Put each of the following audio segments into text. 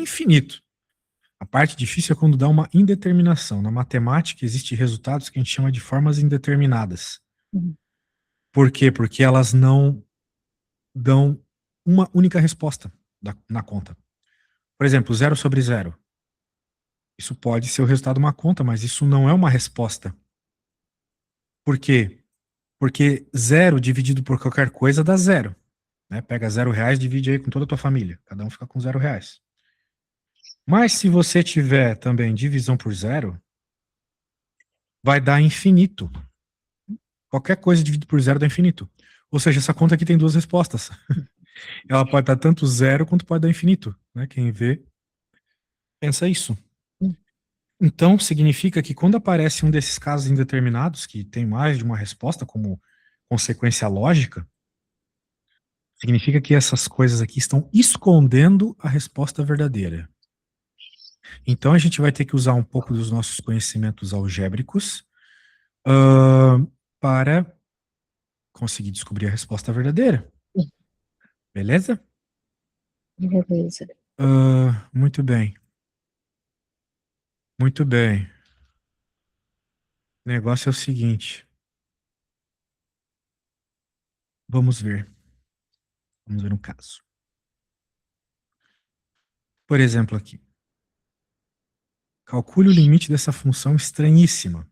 infinito. A parte difícil é quando dá uma indeterminação. Na matemática, existem resultados que a gente chama de formas indeterminadas. Uhum. Por quê? Porque elas não dão uma única resposta na conta. Por exemplo, 0/0. Isso pode ser o resultado de uma conta, mas isso não é uma resposta. Por quê? Porque 0 dividido por qualquer coisa dá 0. Né? Pega R$0, divide aí com toda a tua família. Cada um fica com R$0. Mas se você tiver também divisão por 0, vai dar infinito. Qualquer coisa dividido por 0 dá infinito. Ou seja, essa conta aqui tem duas respostas. Ela pode dar tanto 0 quanto pode dar infinito. Né? Quem vê, pensa isso. Então, significa que quando aparece um desses casos indeterminados, que tem mais de uma resposta como consequência lógica, significa que essas coisas aqui estão escondendo a resposta verdadeira. Então, a gente vai ter que usar um pouco dos nossos conhecimentos algébricos para conseguir descobrir a resposta verdadeira. Beleza? Beleza. Muito bem. Muito bem. O negócio é o seguinte. Vamos ver. Vamos ver um caso. Por exemplo, aqui. Calcule o limite dessa função estranhíssima.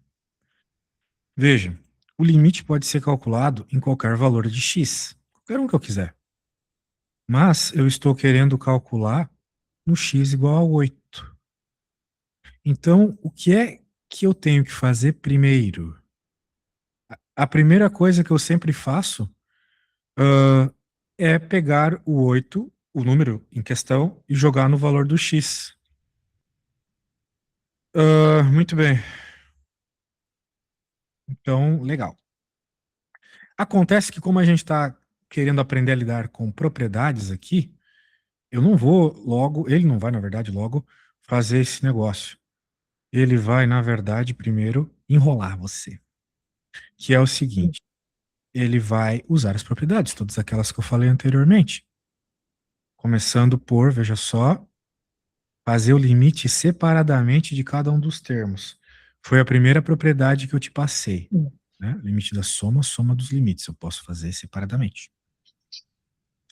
Veja, o limite pode ser calculado em qualquer valor de x. Qualquer um que eu quiser. Mas eu estou querendo calcular no x igual a 8. Então, o que é que eu tenho que fazer primeiro? A primeira coisa que eu sempre faço é pegar o 8, o número em questão, e jogar no valor do x. Muito bem. Então, legal. Acontece que como a gente está querendo aprender a lidar com propriedades aqui, eu não vou logo, ele não vai, na verdade, logo fazer esse negócio. Ele vai, na verdade, primeiro enrolar você. Que é o seguinte, ele vai usar as propriedades, todas aquelas que eu falei anteriormente. Começando por, veja só, fazer o limite separadamente de cada um dos termos. Foi a primeira propriedade que eu te passei. Né? Limite da soma, soma dos limites. Eu posso fazer separadamente.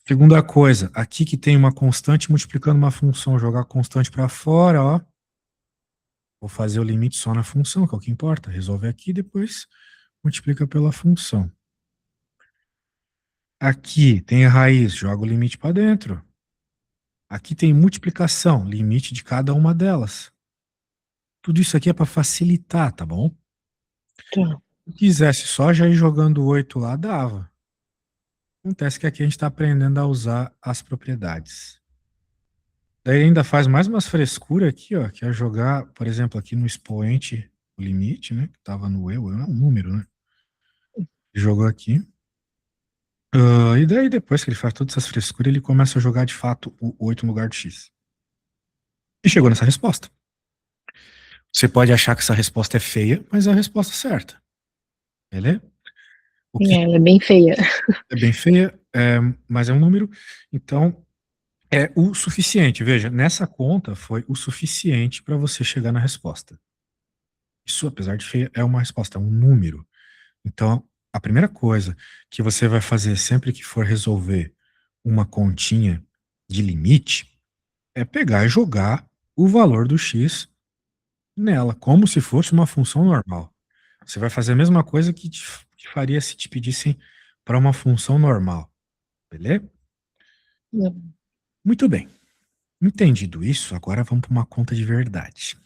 Segunda coisa, aqui que tem uma constante multiplicando uma função, jogar a constante para fora, ó. Vou fazer o limite só na função, que é o que importa. Resolve aqui, depois multiplica pela função. Aqui tem a raiz, joga o limite para dentro. Aqui tem multiplicação, limite de cada uma delas. Tudo isso aqui é para facilitar, tá bom? Tá. Se quisesse só já ir jogando 8 lá, dava. Acontece que aqui a gente está aprendendo a usar as propriedades. Daí ainda faz mais umas frescuras aqui, ó, que é jogar, por exemplo, aqui no expoente, o limite, né, que estava no eu é um número, né? Jogou aqui. E daí depois que ele faz todas essas frescuras, ele começa a jogar de fato o 8 no lugar do x. E chegou nessa resposta. Você pode achar que essa resposta é feia, mas é a resposta certa. Beleza? O que Ela é bem feia. é bem feia, mas é um número. Então, é o suficiente. Veja, nessa conta foi o suficiente para você chegar na resposta. Isso, apesar de feia, é uma resposta, é um número. Então, a primeira coisa que você vai fazer sempre que for resolver uma continha de limite é pegar e jogar o valor do x nela, como se fosse uma função normal. Você vai fazer a mesma coisa que faria se te pedissem para uma função normal. Beleza? Muito bem. Entendido isso, agora vamos para uma conta de verdade.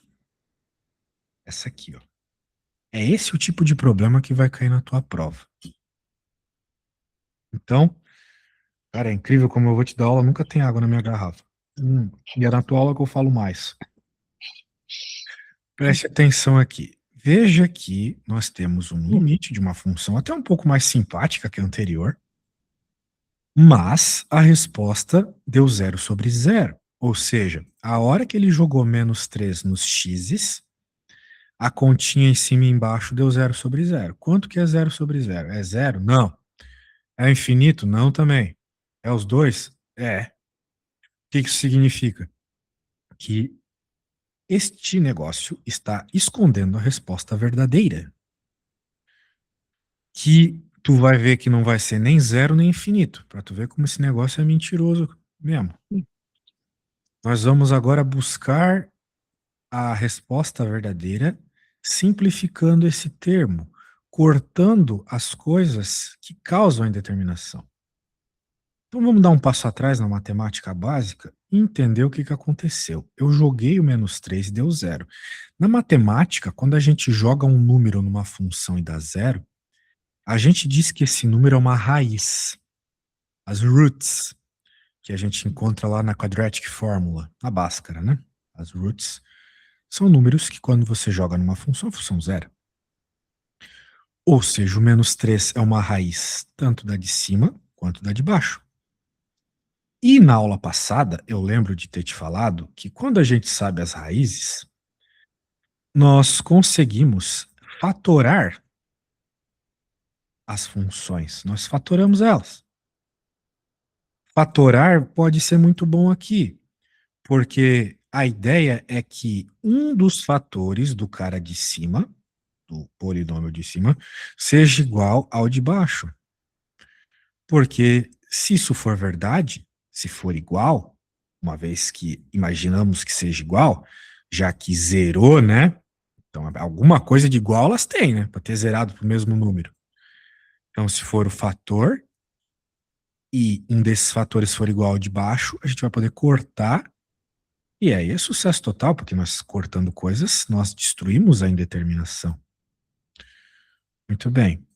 Essa aqui, ó. É esse o tipo de problema que vai cair na tua prova. Então, cara, é incrível como eu vou te dar aula, nunca tem água na minha garrafa. E é na tua aula que eu falo mais. Preste atenção aqui. Veja que nós temos um limite de uma função até um pouco mais simpática que a anterior, mas a resposta deu 0/0. Ou seja, a hora que ele jogou -3 nos x's, a continha em cima e embaixo deu 0/0. Quanto que é 0/0? É 0? Não. É infinito? Não também. É os dois? É. O que isso significa? que este negócio está escondendo a resposta verdadeira, que tu vai ver que não vai ser nem zero nem infinito, para tu ver como esse negócio é mentiroso mesmo. Nós vamos agora buscar a resposta verdadeira, simplificando esse termo, cortando as coisas que causam a indeterminação. Então vamos dar um passo atrás na matemática básica e entender o que, que aconteceu. Eu joguei o -3 e deu zero. Na matemática, quando a gente joga um número numa função e dá zero, a gente diz que esse número é uma raiz. As roots, que a gente encontra lá na quadratic formula, na Bhaskara, né? As roots são números que quando você joga numa função, a função zero. Ou seja, o -3 é uma raiz tanto da de cima quanto da de baixo. E na aula passada, eu lembro de ter te falado que quando a gente sabe as raízes, nós conseguimos fatorar as funções. Nós fatoramos elas. Fatorar pode ser muito bom aqui, porque a ideia é que um dos fatores do cara de cima, do polinômio de cima, seja igual ao de baixo. Porque se isso for verdade, se for igual, uma vez que imaginamos que seja igual, já que zerou, né? Então, alguma coisa de igual elas têm, né? Para ter zerado para o mesmo número. Então, se for o fator e um desses fatores for igual ao de baixo, a gente vai poder cortar. E aí é sucesso total, porque nós cortando coisas, nós destruímos a indeterminação. Muito bem.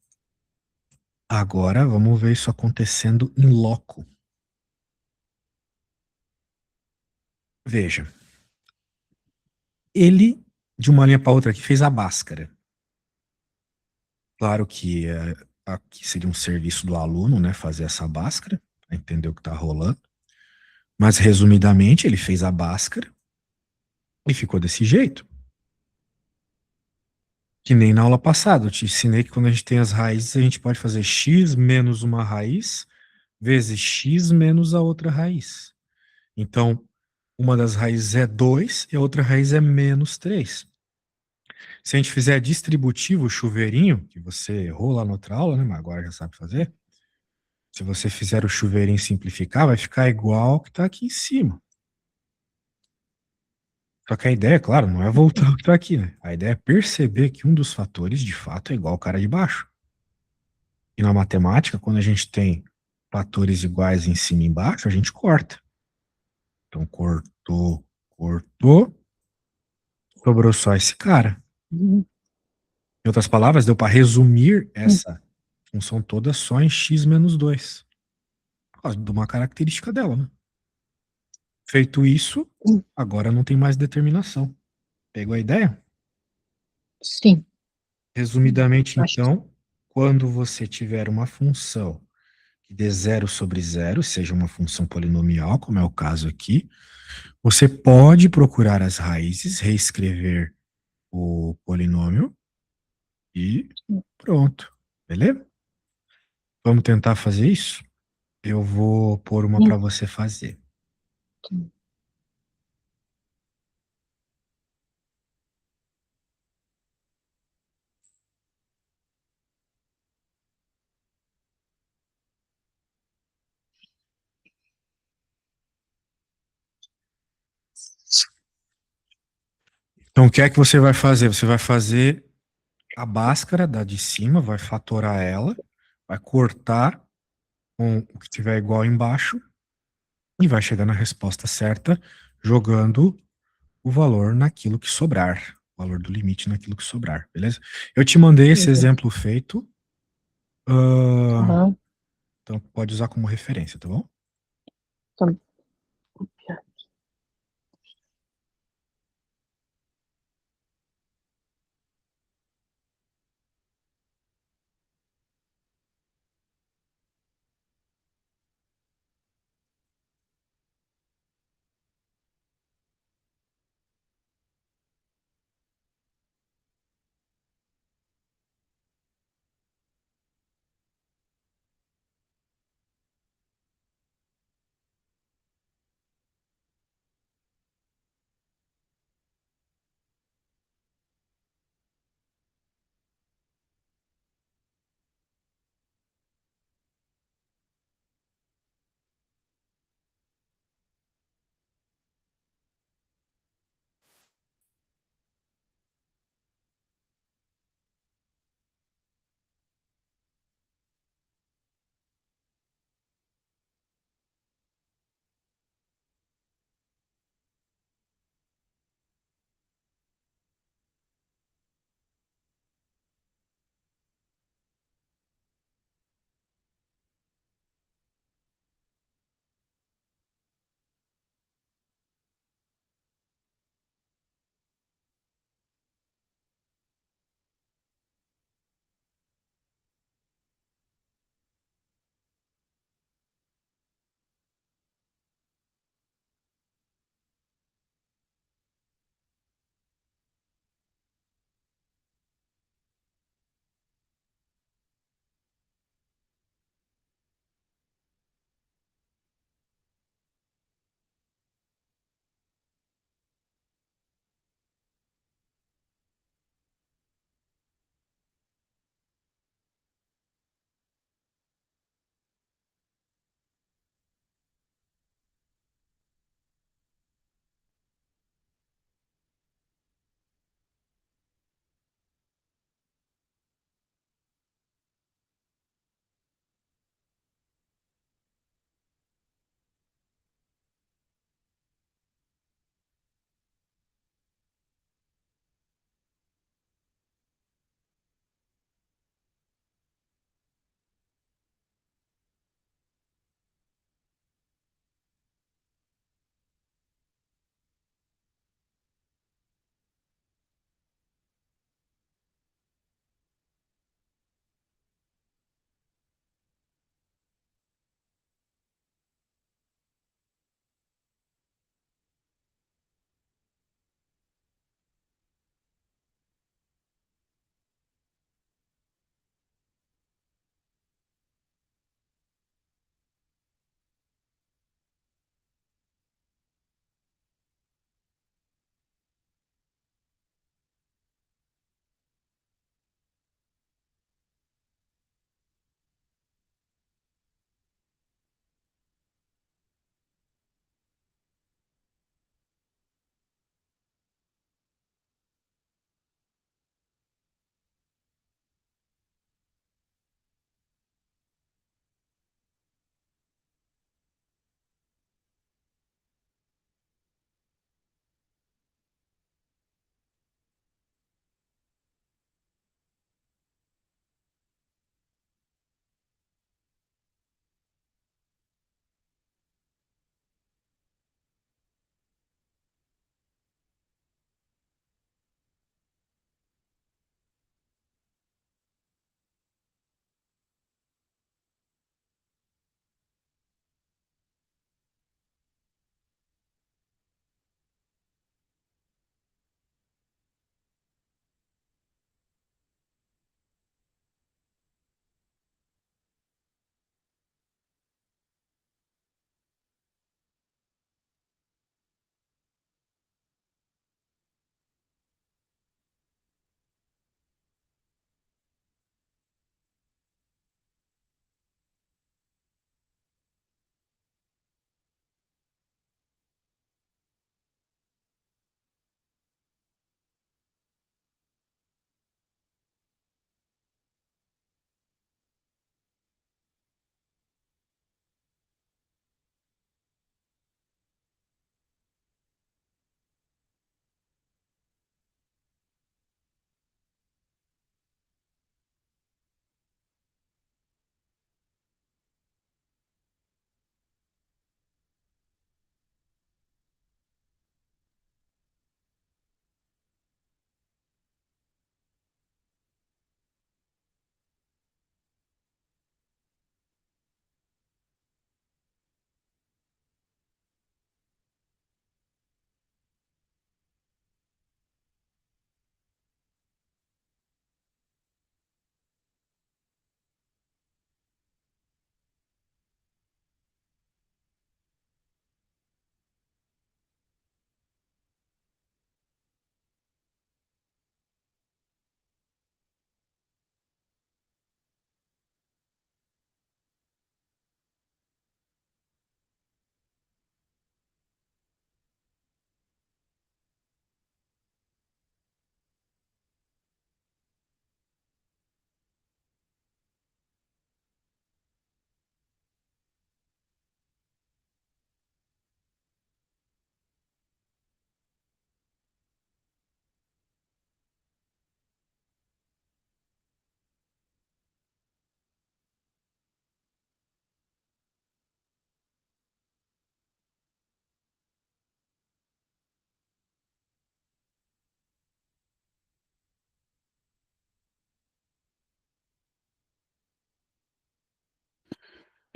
Agora vamos ver isso acontecendo em loco. Veja. Ele, de uma linha para outra aqui, fez a Bhaskara. Claro que aqui seria um serviço do aluno, né, fazer essa Bhaskara, para entender o que está rolando. Mas, resumidamente, ele fez a Bhaskara e ficou desse jeito. Que nem na aula passada, eu te ensinei que quando a gente tem as raízes, a gente pode fazer x menos uma raiz vezes x menos a outra raiz. Então, uma das raízes é 2 e a outra raiz é -3. Se a gente fizer distributivo, chuveirinho, que você errou lá na outra aula, né, mas agora já sabe fazer. Se você fizer o chuveirinho simplificar, vai ficar igual ao que está aqui em cima. Só que a ideia, claro, não é voltar ao que está aqui, né? A ideia é perceber que um dos fatores, de fato, é igual ao cara de baixo. E na matemática, quando a gente tem fatores iguais em cima e embaixo, a gente corta. Então, cortou, cortou, sobrou só esse cara. Em outras palavras, deu para resumir essa função toda só em x menos 2. Por causa de uma característica dela, né? Feito isso, agora não tem mais determinação. Pegou a ideia? Sim, Resumidamente, acho que então, quando você tiver uma função que dê zero sobre zero, seja uma função polinomial, como é o caso aqui, você pode procurar as raízes, reescrever o polinômio e pronto. Beleza? Vamos tentar fazer isso? Eu vou pôr uma para você fazer. sim. Então, o que é que você vai fazer? Você vai fazer a Bhaskara da de cima, vai fatorar ela, vai cortar com o que tiver igual embaixo e vai chegar na resposta certa jogando o valor naquilo que sobrar, o valor do limite naquilo que sobrar, beleza? Eu te mandei esse Beleza. exemplo feito, ah, Aham, então pode usar como referência, tá bom? tá.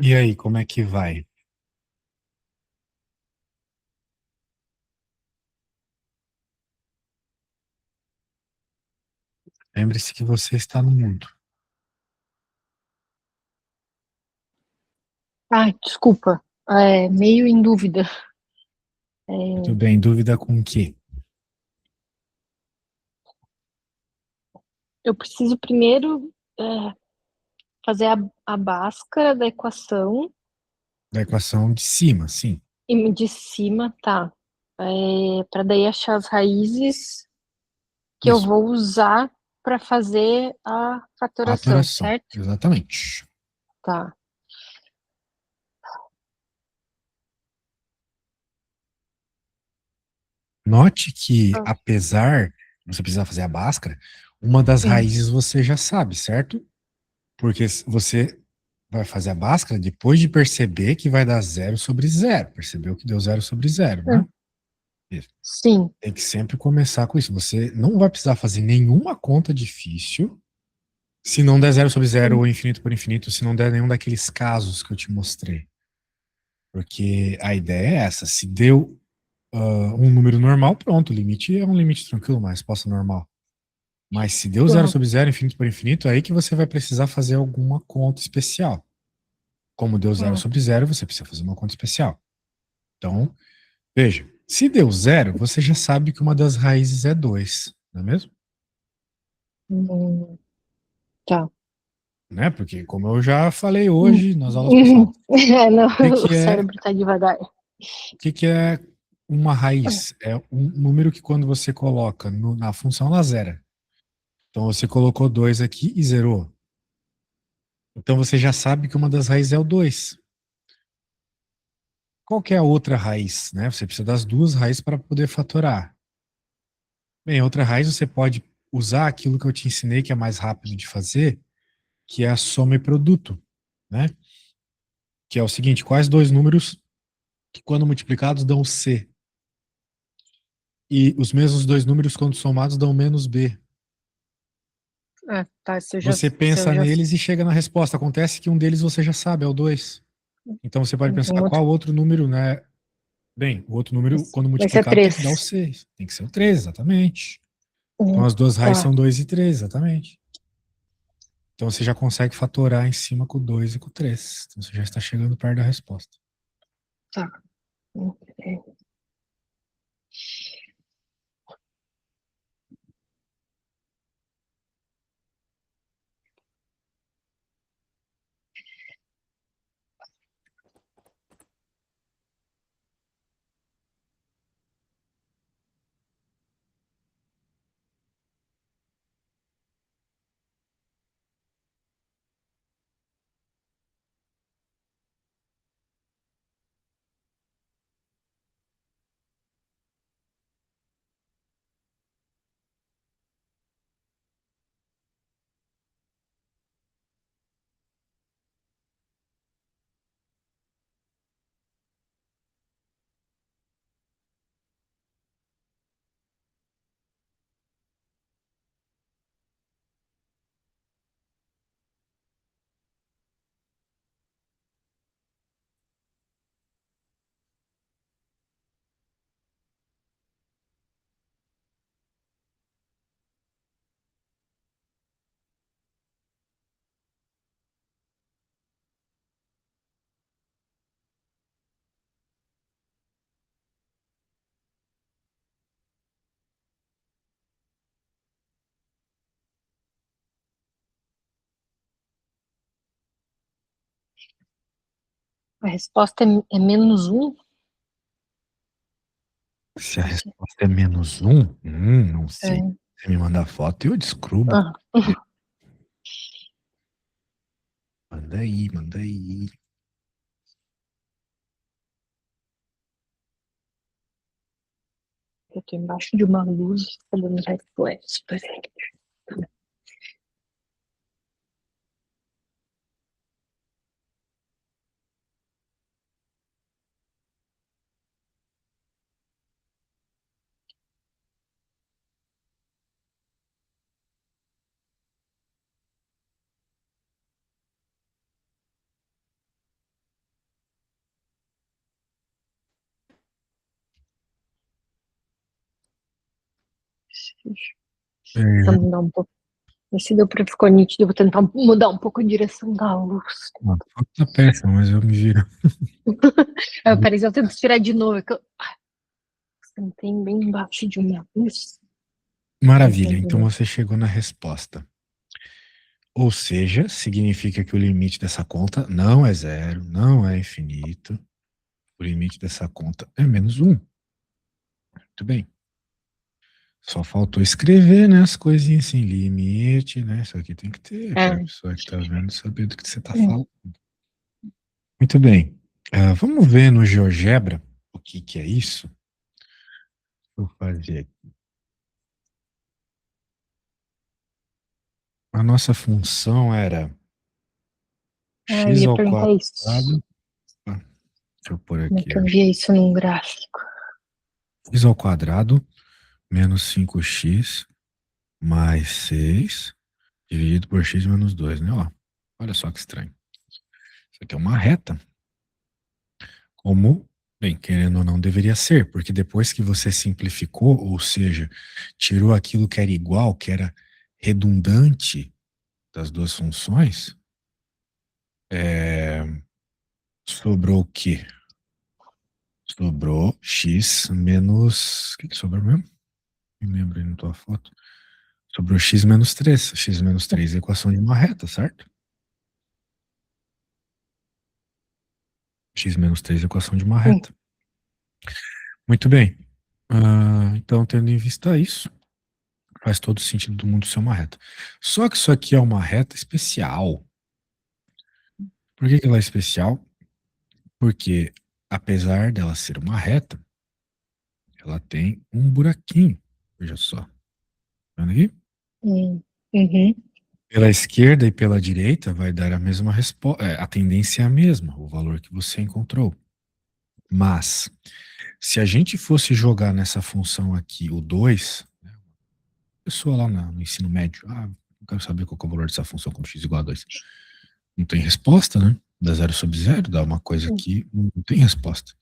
E aí, como é que vai? Lembre-se que você está no mundo. Ai, desculpa. Meio em dúvida. Muito bem, dúvida com o quê? Eu preciso primeiro fazer a Bhaskara da equação Da equação de cima, sim. e de cima, tá? Para daí achar as raízes que eu Isso. vou usar para fazer a fatoração, Fatoração. certo? Exatamente. Tá. Note que, Ah, apesar de você precisar fazer a Bhaskara, uma das sim. raízes você já sabe, certo? Porque você vai fazer a Bhaskara depois de perceber que vai dar 0/0. Percebeu que deu 0/0, né? Hum, Isso. sim. Tem que sempre começar com isso. Você não vai precisar fazer nenhuma conta difícil se não der 0/0 Hum, ou infinito por infinito, se não der nenhum daqueles casos que eu te mostrei. Porque a ideia é essa. Se deu um número normal, pronto, o limite é um limite tranquilo, uma resposta normal. Mas se deu zero uhum, sobre zero, infinito por infinito, é aí que você vai precisar fazer alguma conta especial. Como deu zero uhum, sobre zero, você precisa fazer uma conta especial. Então, veja, se deu zero, você já sabe que uma das raízes é 2, não é mesmo? hum, tá. Né? Porque, como eu já falei Hum, hoje nas aulas passadas, Não, o que o que é, cérebro tá devagar. o que que é uma raiz? É um número que quando você coloca na função, ela zera. Então, você colocou 2 aqui e zerou. Então, você já sabe que uma das raízes é o 2. Qual que é a outra raiz, né? Você precisa das duas raízes para poder fatorar. Bem, outra raiz você pode usar aquilo que eu te ensinei, que é mais rápido de fazer, que é a soma e produto, né? Que é o seguinte, quais dois números que quando multiplicados dão C? E os mesmos dois números quando somados dão menos B. Tá, se eu já, Você se eu pensa já, neles e chega na resposta. Acontece que um deles você já sabe, é o 2. Então você pode pensar outro, qual outro número, né? Bem, o outro número, quando vai ser multiplicado, tem que dar o 3. 6. Tem que ser o 3, exatamente. Então as duas raízes Tá, são 2 e 3, exatamente. Então você já consegue fatorar em cima com o 2 e com o 3. Então você já está chegando perto da resposta. tá. A resposta é menos um? Se a resposta é menos um, não sei. É. Você me manda a foto e eu descubro. Ah, Manda aí, manda aí. eu tô embaixo de uma luz falando reflexo. Deixa eu mudar um pouco. Se deu pra ficar nítido, eu vou tentar mudar um pouco a direção da luz. Tá péssimo, mas eu me viro. Peraí, eu tento tirar de novo. Que eu sentei bem embaixo de uma luz. Maravilha, então você chegou na resposta. Ou seja, significa que o limite dessa conta não é zero, não é infinito. O limite dessa conta é -1. Muito bem. Só faltou escrever, né, as coisinhas assim, limite, né? Isso aqui tem que ter, para a pessoa que está vendo saber do que você está falando. Muito bem. Vamos ver no GeoGebra o que é isso. Vou fazer aqui. A nossa função era eu x ia ao perguntar quadrado. isso. Deixa eu pôr Como é aqui. que eu via isso num gráfico? X ao quadrado menos 5x mais 6 dividido por x menos 2, né? Ó, olha só que estranho. Isso aqui é uma reta. Como, bem, querendo ou não, deveria ser, porque depois que você simplificou, ou seja, tirou aquilo que era igual, que era redundante das duas funções, sobrou o quê? Sobrou x menos... O que sobrou mesmo? Me lembro aí na tua foto. Sobrou x menos 3. X menos 3 é a equação de uma reta, certo? X menos 3 é a equação de uma reta. Muito bem. Então, tendo em vista isso, faz todo sentido do mundo ser uma reta. Só que isso aqui é uma reta especial. Por que ela é especial? Porque, apesar dela ser uma reta, ela tem um buraquinho. Veja só. Tá vendo aqui? Uhum. Pela esquerda e pela direita vai dar a mesma resposta. A tendência é a mesma, o valor que você encontrou. Mas, se a gente fosse jogar nessa função aqui o 2, né, a pessoa lá no ensino médio, não quero saber qual que é o valor dessa função quando x igual a 2. Não tem resposta, né? Dá 0 sobre 0, dá uma coisa que não tem resposta.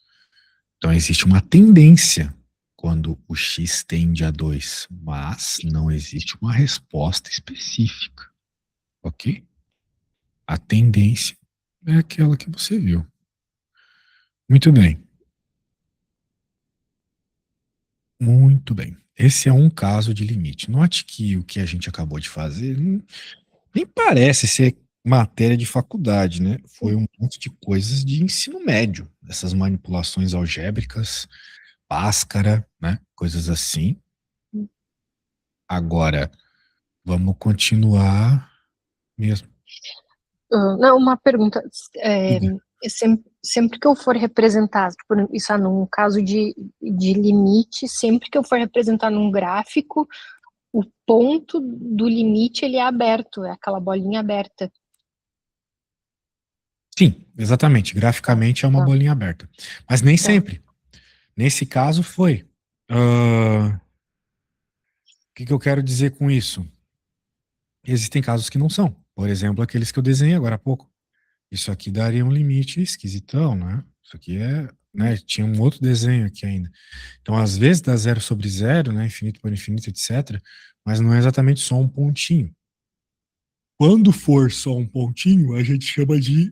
Então, existe uma tendência quando o x tende a 2, mas não existe uma resposta específica. Ok? A tendência é aquela que você viu. Muito bem. Muito bem. Esse é um caso de limite. Note que o que a gente acabou de fazer nem parece ser matéria de faculdade, né? Foi um monte de coisas de ensino médio. Essas manipulações algébricas, Bhaskara, né? Coisas assim. Agora, vamos continuar mesmo. Não, uma pergunta. Sempre que eu for representar, tipo, isso num caso de limite, sempre que eu for representar num gráfico, o ponto do limite ele é aberto, é aquela bolinha aberta. Sim, exatamente. Graficamente é uma bolinha aberta. Mas nem sempre. Nesse caso foi. O que eu quero dizer com isso? Existem casos que não são. Por exemplo, aqueles que eu desenhei agora há pouco. Isso aqui daria um limite esquisitão, né? Isso aqui né? Tinha um outro desenho aqui ainda. Então, às vezes dá 0 sobre 0, né? Infinito por infinito, etc. Mas não é exatamente só um pontinho. Quando for só um pontinho, a gente chama de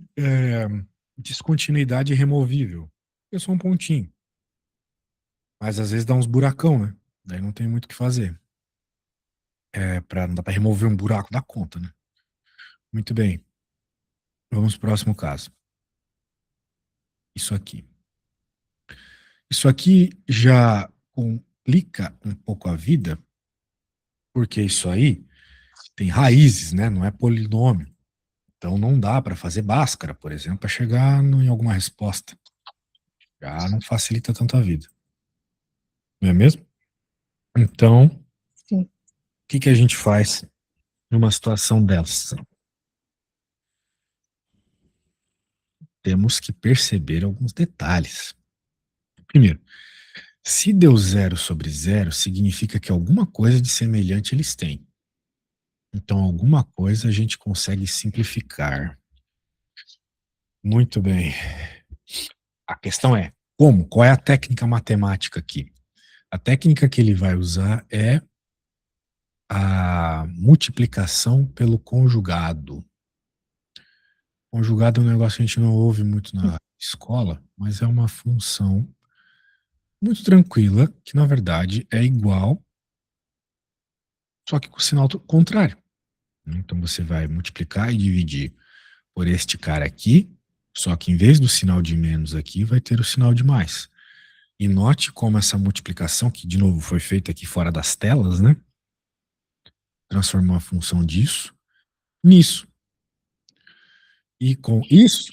descontinuidade removível. É só um pontinho. Mas às vezes dá uns buracão, né? Daí não tem muito o que fazer. Não dá para remover um buraco da conta, né? Muito bem. Vamos pro próximo caso. Isso aqui. Isso aqui já complica um pouco a vida, porque isso aí tem raízes, né? Não é polinômio. Então não dá para fazer Bhaskara, por exemplo, para chegar em alguma resposta. Já não facilita tanto a vida. Não é mesmo? Então, o que a gente faz numa situação dessa? Temos que perceber alguns detalhes. Primeiro, se deu 0 sobre 0, significa que alguma coisa de semelhante eles têm. Então, alguma coisa a gente consegue simplificar. Muito bem. A questão é, como? Qual é a técnica matemática aqui? A técnica que ele vai usar é a multiplicação pelo conjugado. Conjugado é um negócio que a gente não ouve muito na escola, mas é uma função muito tranquila, que na verdade é igual, só que com o sinal contrário. Então você vai multiplicar e dividir por este cara aqui, só que em vez do sinal de menos aqui, vai ter o sinal de mais. E note como essa multiplicação, que de novo foi feita aqui fora das telas, né? Transformou a função disso nisso. E com isso,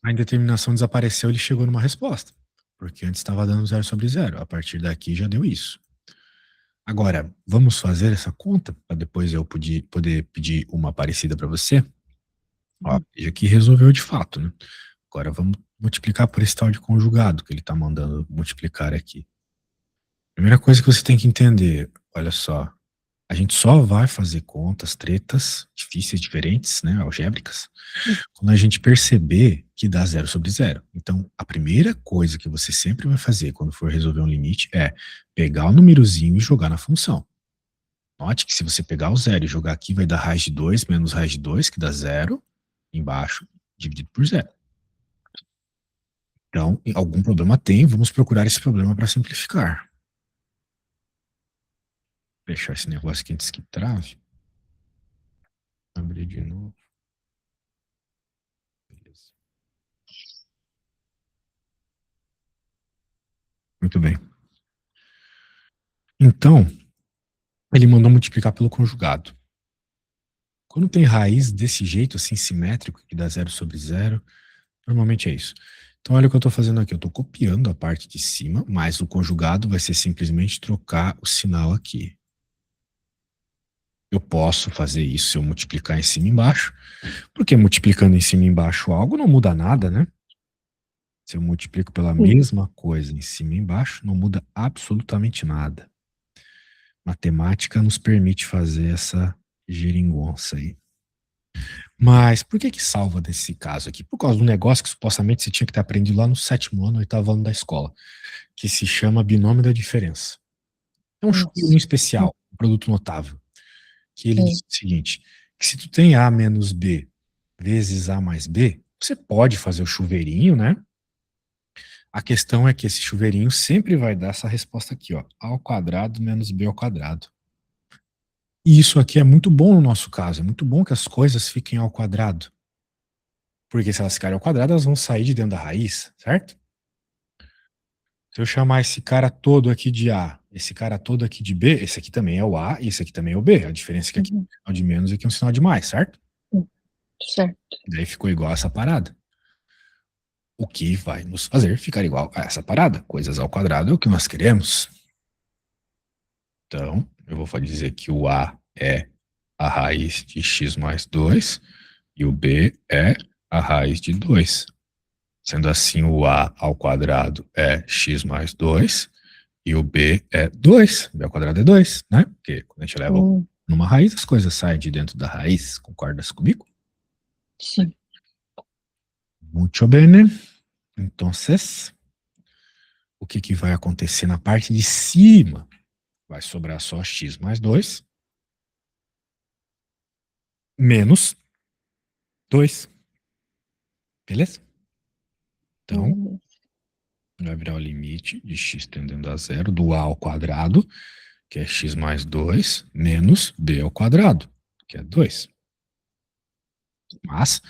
a indeterminação desapareceu e ele chegou numa resposta. Porque antes estava dando 0/0. A partir daqui já deu isso. Agora, vamos fazer essa conta para depois eu poder pedir uma parecida para você? Ó, veja que resolveu de fato, né? Agora vamos multiplicar por esse tal de conjugado que ele está mandando multiplicar aqui. Primeira coisa que você tem que entender, olha só, a gente só vai fazer contas, tretas, difíceis, diferentes, né, algébricas, quando a gente perceber que dá 0/0. Então, a primeira coisa que você sempre vai fazer quando for resolver um limite é pegar o númerozinho e jogar na função. Note que se você pegar o 0 e jogar aqui, vai dar raiz de 2 menos raiz de 2, que dá 0, embaixo, dividido por 0. Então, algum problema tem, vamos procurar esse problema para simplificar. Vou fechar esse negócio aqui antes que trave. Abrir de novo. Beleza. Muito bem. Então, ele mandou multiplicar pelo conjugado. Quando tem raiz desse jeito, assim, simétrico, que dá 0/0, normalmente é isso. Então, olha o que eu estou fazendo aqui. Eu estou copiando a parte de cima, mas o conjugado vai ser simplesmente trocar o sinal aqui. Eu posso fazer isso se eu multiplicar em cima e embaixo, porque multiplicando em cima e embaixo algo não muda nada, né? Se eu multiplico pela mesma coisa em cima e embaixo, não muda absolutamente nada. Matemática nos permite fazer essa geringonça aí. Mas por que salva desse caso aqui? Por causa do negócio que supostamente você tinha que ter aprendido lá no 7º ano, 8º ano da escola, que se chama binômio da diferença. É um chuvinho especial, um produto notável, que ele diz o seguinte, que se tu tem A menos B vezes A mais B, você pode fazer o chuveirinho, né? A questão é que esse chuveirinho sempre vai dar essa resposta aqui, ó, A ao quadrado menos B ao quadrado. E isso aqui é muito bom no nosso caso, é muito bom que as coisas fiquem ao quadrado. Porque se elas ficarem ao quadrado, elas vão sair de dentro da raiz, certo? Se eu chamar esse cara todo aqui de A, esse cara todo aqui de B, esse aqui também é o A e esse aqui também é o B. A diferença é que aqui é um sinal de menos e aqui é um sinal de mais, certo? Certo. Daí ficou igual essa parada. O que vai nos fazer ficar igual a essa parada. Coisas ao quadrado é o que nós queremos. Então, eu vou dizer que o A é a raiz de x mais 2 e o B é a raiz de 2. Sendo assim, o A ao quadrado é x mais 2 e o B é 2. B ao quadrado é 2, né? Porque quando a gente leva numa raiz, as coisas saem de dentro da raiz. Concordas comigo? Sim. Muito bem. Então, o que vai acontecer na parte de cima? Vai sobrar só x mais 2 menos 2. Beleza? Então, vai virar o limite de x tendendo a 0 do A ao quadrado, que é x mais 2, menos B ao quadrado, que é 2. Mas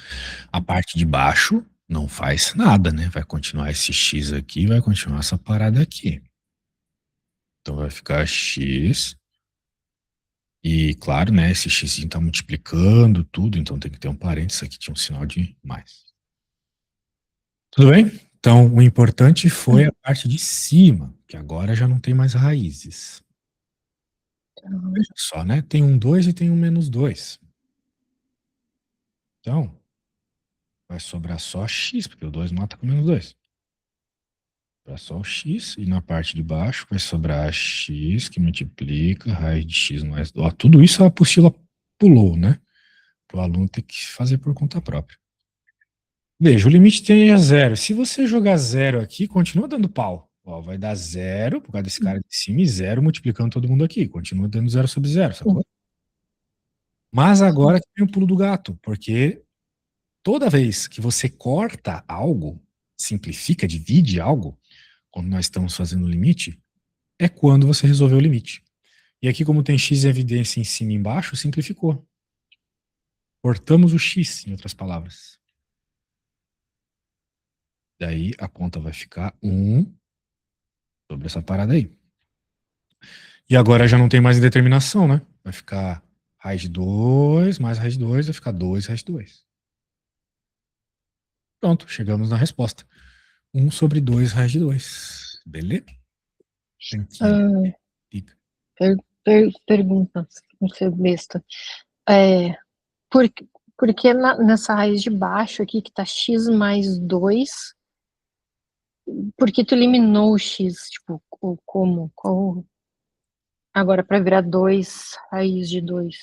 a parte de baixo não faz nada, né? Vai continuar esse x aqui, vai continuar essa parada aqui. Então vai ficar x. E claro, né? Esse x está multiplicando tudo, então tem que ter um parênteses aqui, tinha um sinal de mais. Tudo bem? Então o importante foi a parte de cima, que agora já não tem mais raízes. Veja só, né? Tem um 2 e tem um menos 2. Então, vai sobrar só x, porque o 2 mata com menos 2. Vai só o x, e na parte de baixo vai sobrar x, que multiplica raiz de x mais 2. Ó, tudo isso a apostila pulou, né? Para o aluno ter que fazer por conta própria. Veja, o limite tem a 0. Se você jogar 0 aqui, continua dando pau. Ó, vai dar 0, por causa desse cara de cima, e 0 multiplicando todo mundo aqui. Continua dando 0/0, sacou? Mas agora que tem o pulo do gato, porque toda vez que você corta algo, simplifica, divide algo, quando nós estamos fazendo o limite, é quando você resolveu o limite. E aqui, como tem x evidência em cima e embaixo, simplificou. Cortamos o x, em outras palavras. Daí a conta vai ficar 1 sobre essa parada aí. E agora já não tem mais indeterminação, né? Vai ficar raiz de 2 mais raiz de 2, vai ficar 2 raiz de 2. Pronto, chegamos na resposta. 1 sobre 2 raiz de 2. Beleza? Tranquilo. Ah, Fica. pergunta, não ser besta. É, por, por que nessa raiz de baixo aqui, que tá x mais 2, por que tu eliminou o x? Tipo, como? Qual, agora para virar 2 raiz de 2.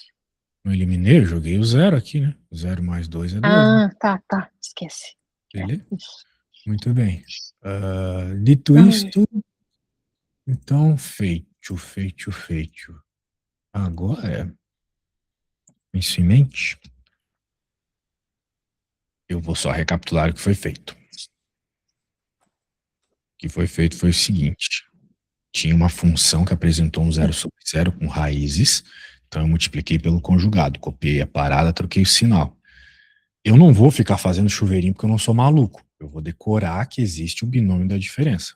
Não eliminei, eu joguei o 0 aqui, né? 0 mais 2 é 2, né? Ah, tá, esquece. É, Beleza? isso. Muito bem. Dito isto, então, feito. Agora, isso em mente, eu vou só recapitular o que foi feito. O que foi feito foi o seguinte: tinha uma função que apresentou um 0 sobre 0 com raízes, então eu multipliquei pelo conjugado, copiei a parada, troquei o sinal. Eu não vou ficar fazendo chuveirinho porque eu não sou maluco. Eu vou decorar que existe o binômio da diferença.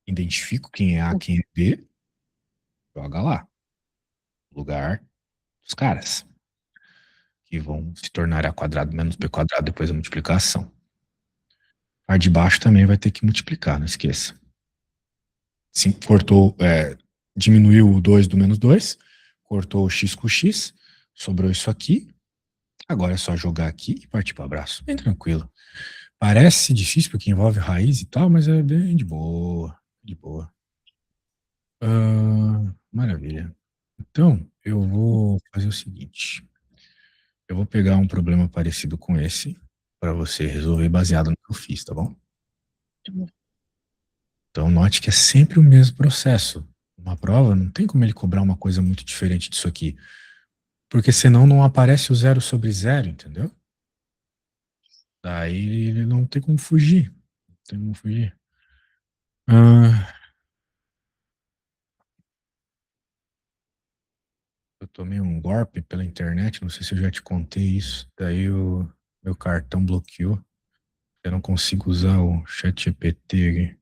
Identifico quem é A, quem é B, joga lá. Lugar dos caras, que vão se tornar A quadrado menos B quadrado depois da multiplicação. A de baixo também vai ter que multiplicar, não esqueça. Sim, cortou, diminuiu o 2 do menos 2, cortou o x com x, sobrou isso aqui. Agora é só jogar aqui e partir para o abraço. Bem tranquilo. Parece difícil porque envolve raiz e tal, mas é bem de boa. De boa. Maravilha. Então, eu vou fazer o seguinte. Eu vou pegar um problema parecido com esse para você resolver baseado no que eu fiz, tá bom? Então, note que é sempre o mesmo processo. Uma prova não tem como ele cobrar uma coisa muito diferente disso aqui. Porque senão não aparece o 0 sobre 0, entendeu? Daí ele não tem como fugir. Não tem como fugir. Ah, eu tomei um golpe pela internet, não sei se eu já te contei isso. Daí o meu cartão bloqueou. Eu não consigo usar o chat GPT aqui.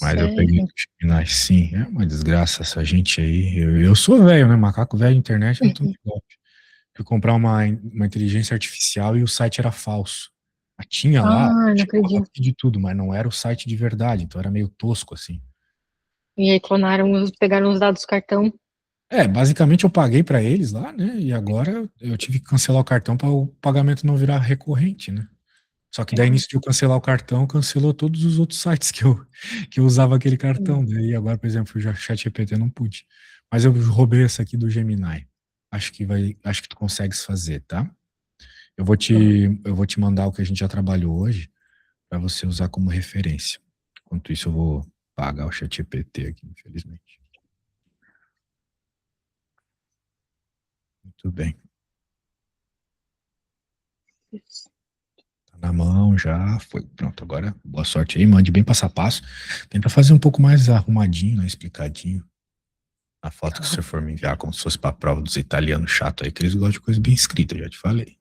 Mas eu peguei Sério? o Gemini, sim. É uma desgraça essa gente aí. Eu sou velho, né? Macaco velho, internet, não tomei golpe. Fui comprar uma inteligência artificial e o site era falso. Mas tinha lá, Ah, não tinha acredito. copy de tudo, mas não era o site de verdade, então era meio tosco, assim. E aí clonaram, pegaram os dados do cartão. Basicamente eu paguei pra eles lá, né? E agora eu tive que cancelar o cartão para o pagamento não virar recorrente, né? Só que daí, Ah, início de eu cancelar o cartão, cancelou todos os outros sites que eu usava aquele cartão. Daí agora, por exemplo, o ChatGPT não pude. Mas eu roubei essa aqui do Gemini. Acho que tu consegues fazer, tá? Eu vou te mandar o que a gente já trabalhou hoje para você usar como referência. Enquanto isso, eu vou pagar o ChatGPT aqui, infelizmente. Muito bem. Tá na mão já, foi. Pronto, agora boa sorte aí, mande bem passo a passo. Tenta fazer um pouco mais arrumadinho, né, explicadinho. A foto que você for me enviar como se fosse pra prova dos italianos chato aí, que eles gostam de coisa bem escrita, já te falei.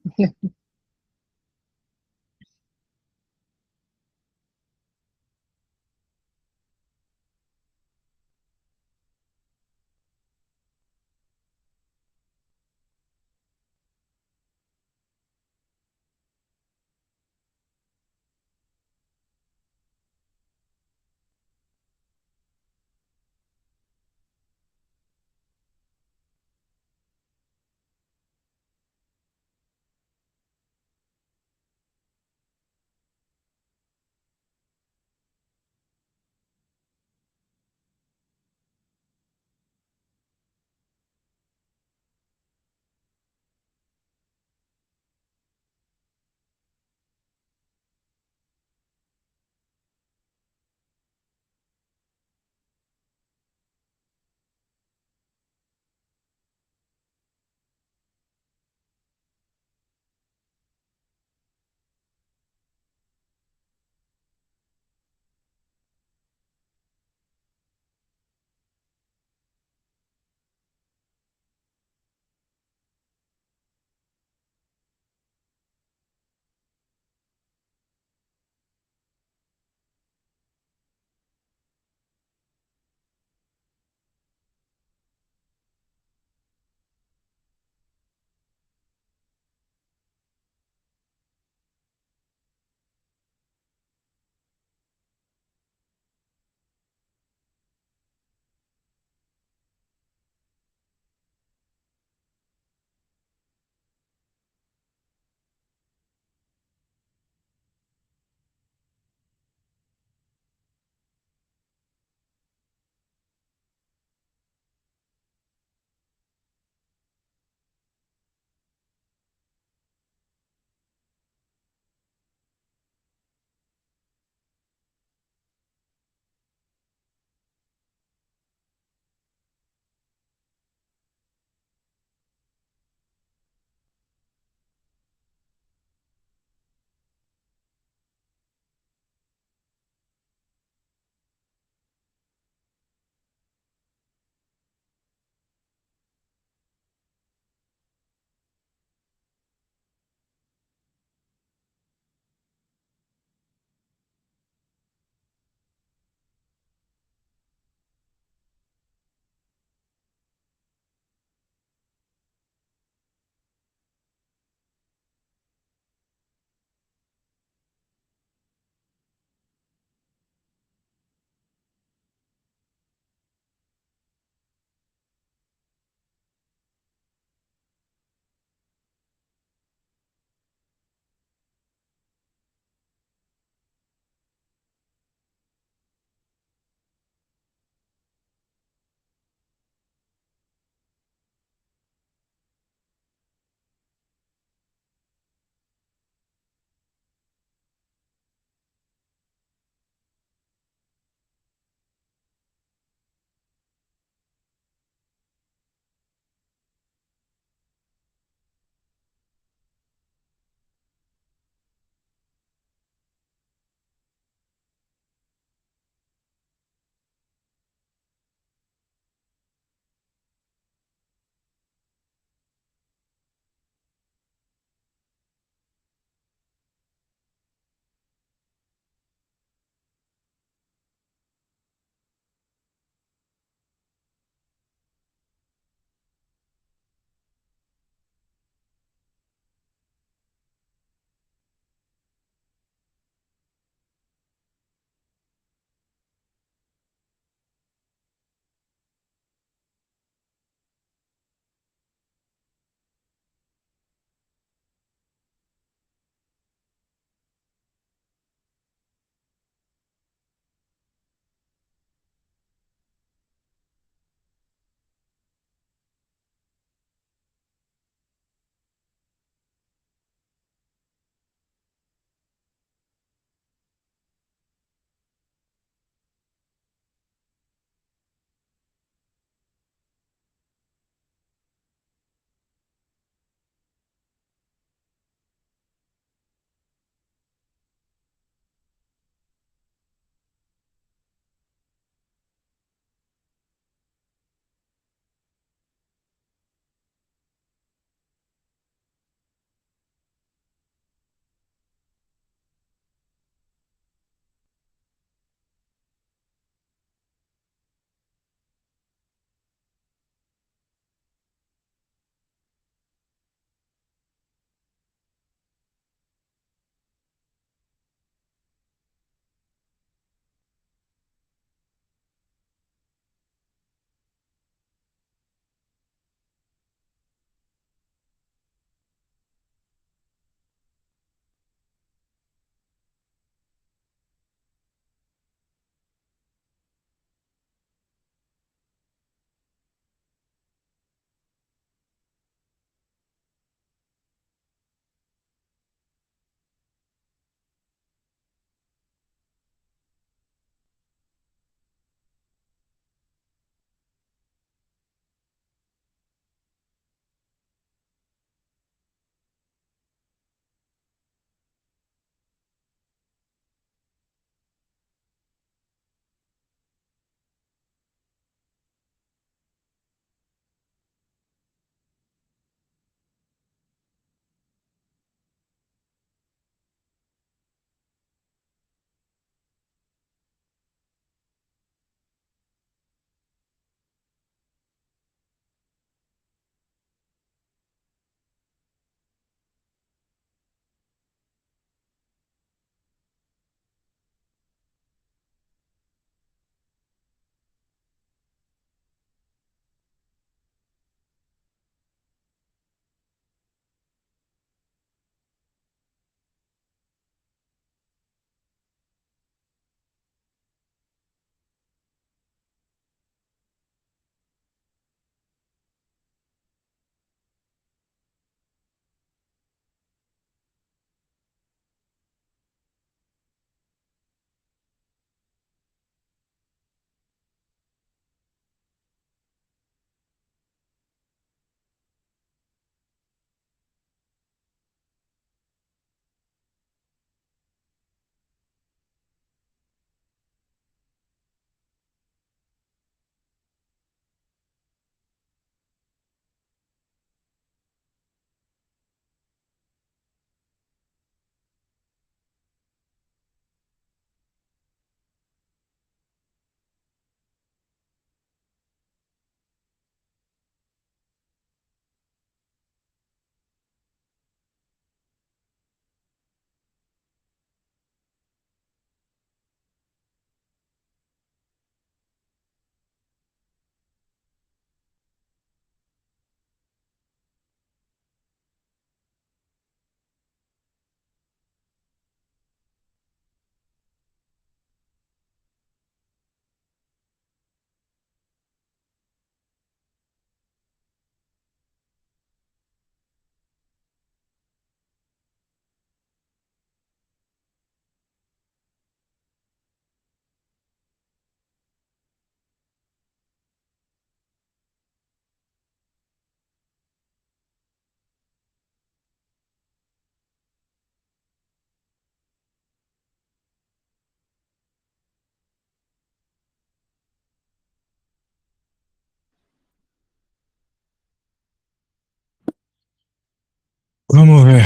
ver.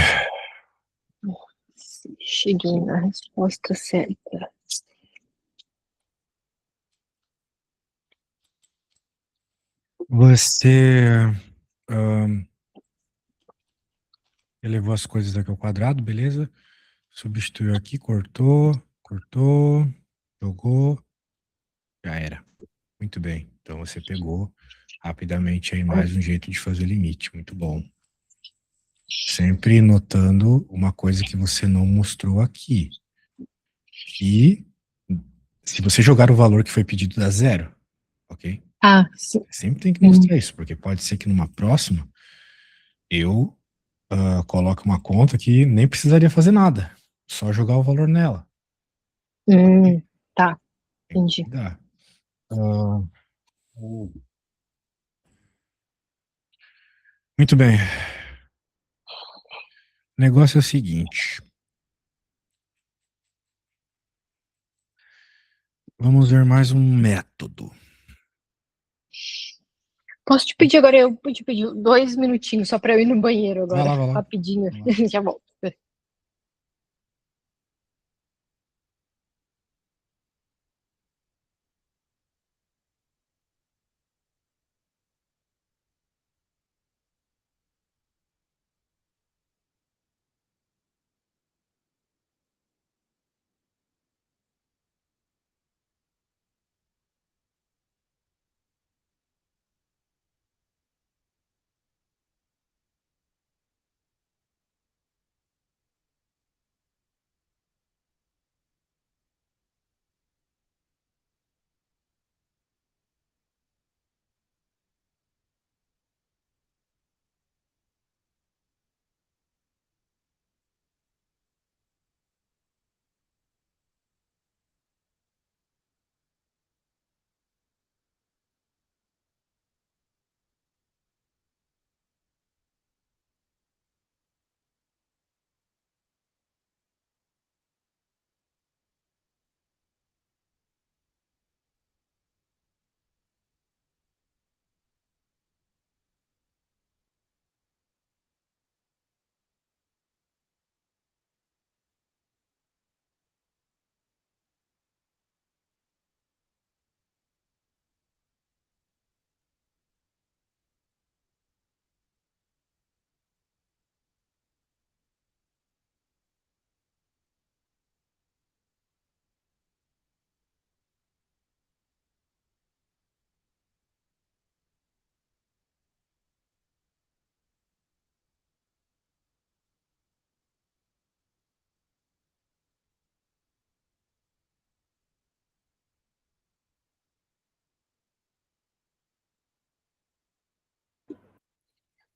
Cheguei na resposta certa. Você elevou as coisas aqui ao quadrado, beleza? Substituiu aqui, cortou, jogou, já era. Muito bem. Então você pegou rapidamente aí mais um jeito de fazer limite. Muito bom. Sempre notando uma coisa que você não mostrou aqui. Que se você jogar o valor que foi pedido dá zero, ok? Ah, sim. Você sempre tem que mostrar isso, porque pode ser que numa próxima eu coloque uma conta que nem precisaria fazer nada. Só jogar o valor nela. Tá, Tem que entendi. cuidar. Muito bem. O negócio é o seguinte. Vamos ver mais um método. Posso te pedir agora, eu te pedir 2 minutinhos só para eu ir no banheiro agora, Vai lá. rapidinho, Vai lá. já volto.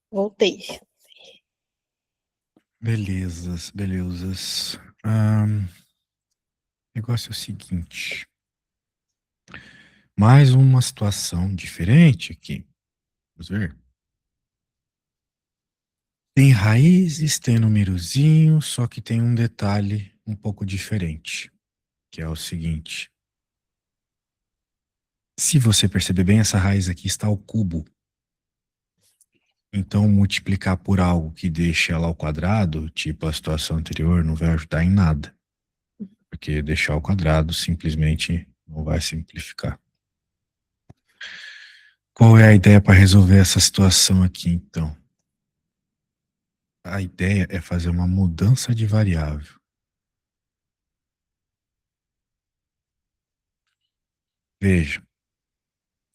Voltei. Belezas. O negócio é o seguinte. Mais uma situação diferente aqui. Vamos ver. Tem raízes, tem numerozinho, só que tem um detalhe um pouco diferente, que é o seguinte. Se você perceber bem, essa raiz aqui está ao cubo. Então, multiplicar por algo que deixe ela ao quadrado, tipo a situação anterior, não vai ajudar em nada. Porque deixar ao quadrado simplesmente não vai simplificar. Qual é a ideia para resolver essa situação aqui, então? A ideia é fazer uma mudança de variável. Veja,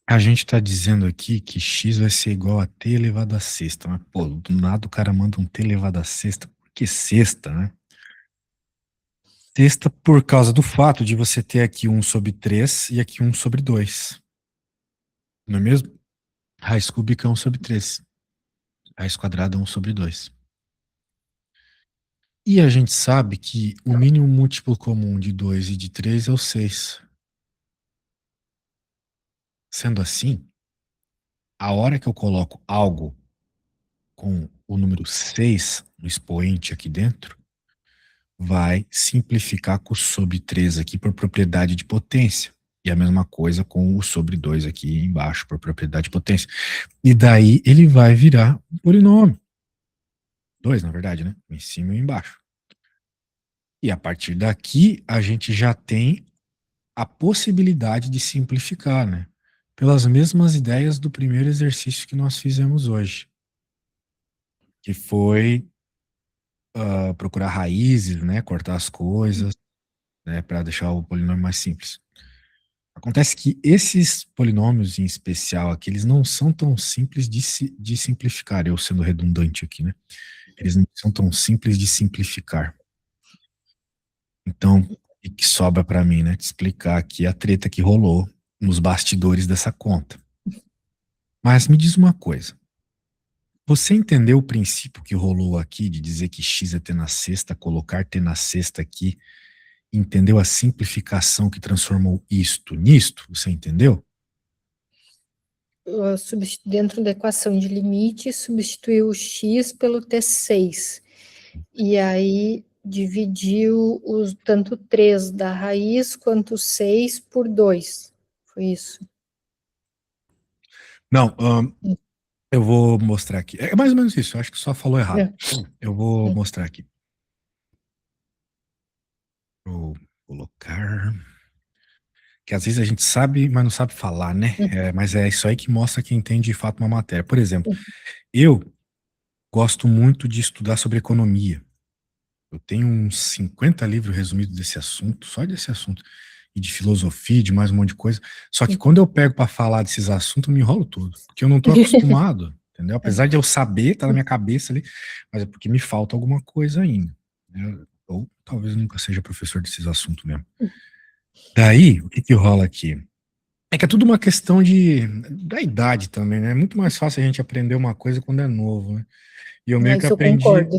a gente está dizendo aqui que x vai ser igual a t elevado a sexta. Mas, pô, do nada o cara manda um t elevado a sexta. Por que sexta, né? Sexta por causa do fato de você ter aqui 1 sobre 3 e aqui 1 sobre 2. Não é mesmo? Raiz cúbica é 1 sobre 3. Raiz quadrada é 1 sobre 2. E a gente sabe que o mínimo múltiplo comum de 2 e de 3 é o 6. Sendo assim, a hora que eu coloco algo com o número 6 no expoente aqui dentro, vai simplificar com o sobre 3 aqui por propriedade de potência. E a mesma coisa com o sobre 2 aqui embaixo por propriedade de potência. E daí ele vai virar um polinômio. Dois, na verdade, né? Em cima e embaixo. E a partir daqui, a gente já tem a possibilidade de simplificar, né? Pelas mesmas ideias do primeiro exercício que nós fizemos hoje, que foi procurar raízes, né? Cortar as coisas, né? Para deixar o polinômio mais simples. Acontece que esses polinômios em especial aqui, eles não são tão simples de simplificar, eu sendo redundante aqui, né? Eles não são tão simples de simplificar. Então, o que sobra para mim, né? Te explicar aqui a treta que rolou nos bastidores dessa conta. Mas me diz uma coisa. Você entendeu o princípio que rolou aqui de dizer que x é t na sexta, colocar t na sexta aqui? Entendeu a simplificação que transformou isto nisto? Você entendeu? Dentro da equação de limite, substituiu o x pelo T6. E aí dividiu tanto 3 da raiz quanto 6 por 2. Foi isso? Não, eu vou mostrar aqui. É mais ou menos isso, eu acho que só falou errado. Eu vou mostrar aqui. Vou colocar. Que às vezes a gente sabe, mas não sabe falar, né? Mas é isso aí que mostra quem entende de fato uma matéria. Por exemplo, eu gosto muito de estudar sobre economia. Eu tenho uns 50 livros resumidos desse assunto, só desse assunto. E de filosofia, de mais um monte de coisa. Só que quando eu pego para falar desses assuntos, eu me enrolo todo. Porque eu não tô acostumado, entendeu? Apesar de eu saber, tá na minha cabeça ali, mas é porque me falta alguma coisa ainda, né? Ou talvez eu nunca seja professor desses assuntos mesmo. Daí, o que que rola aqui? É que é tudo uma questão da idade também, né? É muito mais fácil a gente aprender uma coisa quando é novo, né? E eu meio que Isso eu aprendi, concordo.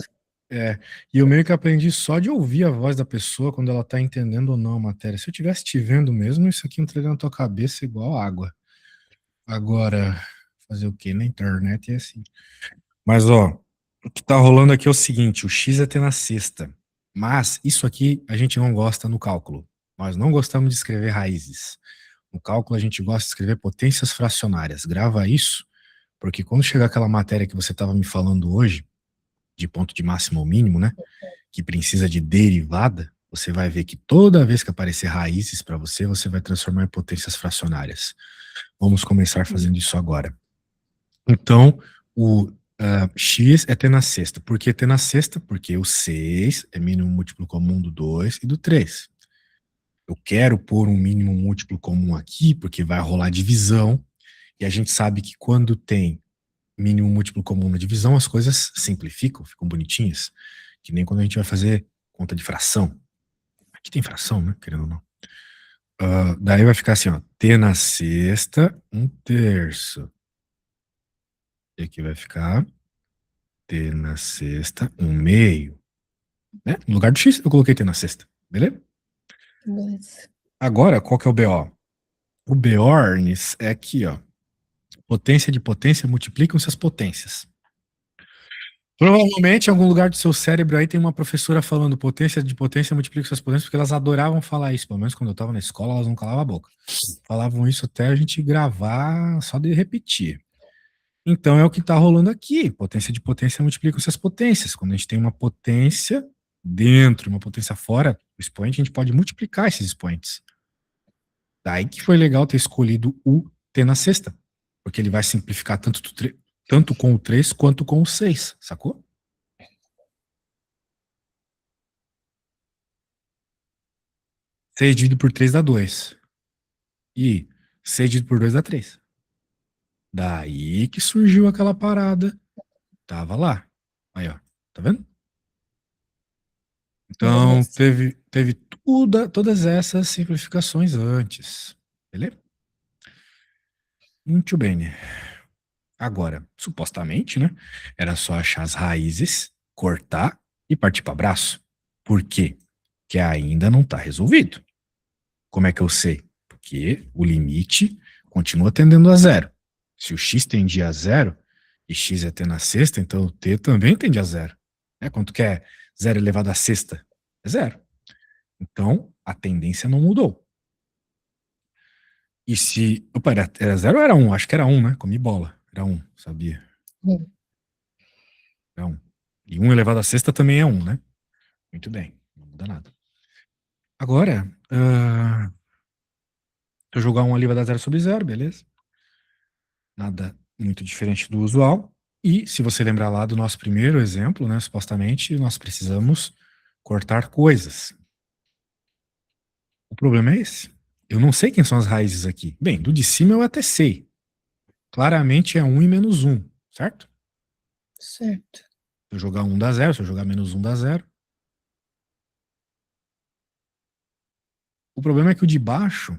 só de ouvir a voz da pessoa quando ela tá entendendo ou não a matéria. Se eu tivesse te vendo mesmo, isso aqui entraria na tua cabeça igual água. Agora, fazer o quê? Na internet é assim. Mas, ó, o que tá rolando aqui é o seguinte, o x é t na sexta. Mas isso aqui a gente não gosta no cálculo. Nós não gostamos de escrever raízes. No cálculo a gente gosta de escrever potências fracionárias. Grava isso, porque quando chegar aquela matéria que você estava me falando hoje, de ponto de máximo ao mínimo, né? Que precisa de derivada, você vai ver que toda vez que aparecer raízes para você, você vai transformar em potências fracionárias. Vamos começar fazendo isso agora. Então, o x é t na sexta. Por que t na sexta? Porque o 6 é mínimo múltiplo comum do 2 e do 3. Eu quero pôr um mínimo múltiplo comum aqui, porque vai rolar divisão, e a gente sabe que quando tem mínimo múltiplo comum na divisão, as coisas simplificam, ficam bonitinhas, que nem quando a gente vai fazer conta de fração. Aqui tem fração, né? Querendo ou não. Daí vai ficar assim, ó, t na sexta, 1/3. E aqui vai ficar t na sexta, 1/2. Né? No lugar do x, eu coloquei t na sexta. Beleza? Beleza. Agora, qual que é o BO? O BO, Ernest, é aqui, ó. Potência de potência multiplicam-se as potências. Provavelmente, em algum lugar do seu cérebro aí tem uma professora falando potência de potência multiplica-se as potências, porque elas adoravam falar isso. Pelo menos quando eu estava na escola, elas não calavam a boca. Falavam isso até a gente gravar, só de repetir. Então é o que está rolando aqui. Potência de potência multiplicam-se as potências. Quando a gente tem uma potência dentro, uma potência fora do expoente, a gente pode multiplicar esses expoentes. Daí que foi legal ter escolhido o t na sexta, porque ele vai simplificar tanto com o 3 quanto com o 6, sacou? Seis dividido por 3 dá 2. E 6 dividido por 2 dá 3. Daí que surgiu aquela parada. Tava lá. Aí, ó. Tá vendo? Então, Beleza. teve todas essas simplificações antes. Beleza? Muito bem, né? Agora, supostamente, né? Era só achar as raízes, cortar e partir para abraço. Por quê? Porque ainda não está resolvido. Como é que eu sei? Porque o limite continua tendendo a zero. Se o x tendia a zero, e x é t na sexta, então o t também tende a zero. Quanto que é 0 elevado à sexta? É zero. Então, a tendência não mudou. E se... Opa, era 0 ou era 1? Acho que era 1, né? Comi bola. Era 1, sabia? Era 1. E 1 elevado à sexta também é 1, né? Muito bem, não muda nada. Agora, se eu jogar 1 ali vai dar 0 sobre 0, beleza? Nada muito diferente do usual. E se você lembrar lá do nosso primeiro exemplo, né, supostamente nós precisamos cortar coisas. O problema é esse. Eu não sei quem são as raízes aqui. Bem, do de cima eu até sei. Claramente é 1 e menos 1, certo? Certo. Se eu jogar 1 dá 0, se eu jogar menos 1 dá 0. O problema é que o de baixo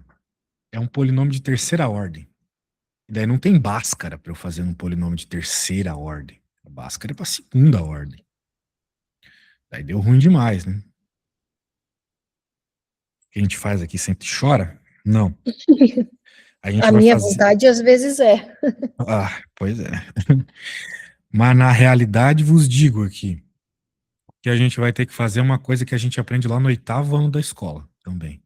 é um polinômio de terceira ordem. E daí não tem Bhaskara para eu fazer um polinômio de terceira ordem. A Bhaskara é para segunda ordem. Daí deu ruim demais, né? O que a gente faz aqui sempre chora? Não. A gente A vai minha fazer. vontade às vezes é. Ah, pois é. Mas na realidade vos digo aqui que a gente vai ter que fazer uma coisa que a gente aprende lá no 8º ano da escola também.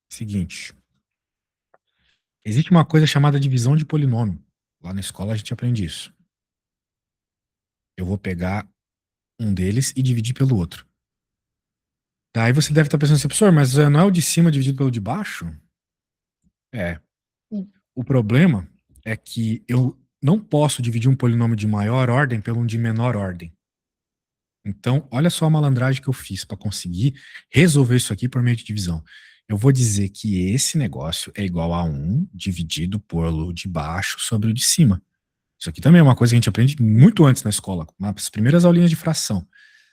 Seguinte. Existe uma coisa chamada divisão de polinômio. Lá na escola a gente aprende isso. Eu vou pegar um deles e dividir pelo outro. Daí você deve estar pensando assim, professor, mas não é o de cima dividido pelo de baixo? É. O problema é que eu não posso dividir um polinômio de maior ordem pelo um de menor ordem. Então, olha só a malandragem que eu fiz para conseguir resolver isso aqui por meio de divisão. Eu vou dizer que esse negócio é igual a 1 dividido pelo de baixo sobre o de cima. Isso aqui também é uma coisa que a gente aprende muito antes na escola, nas primeiras aulinhas de fração.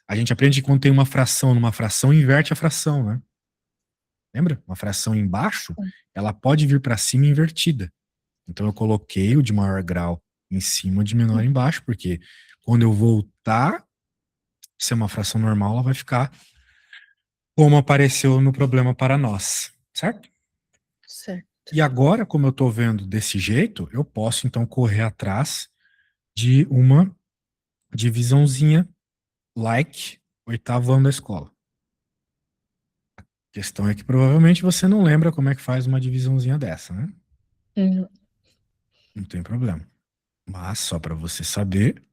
A gente aprende que quando tem uma fração numa fração, inverte a fração, né? Lembra? Uma fração embaixo, ela pode vir para cima invertida. Então eu coloquei o de maior grau em cima, o de menor embaixo, porque quando eu voltar, se é uma fração normal, ela vai ficar como apareceu no problema para nós, certo? Certo. E agora, como eu estou vendo desse jeito, eu posso então correr atrás de uma divisãozinha like 8º ano da escola. A questão é que provavelmente você não lembra como é que faz uma divisãozinha dessa, né? Não tem problema. Mas, só para você saber,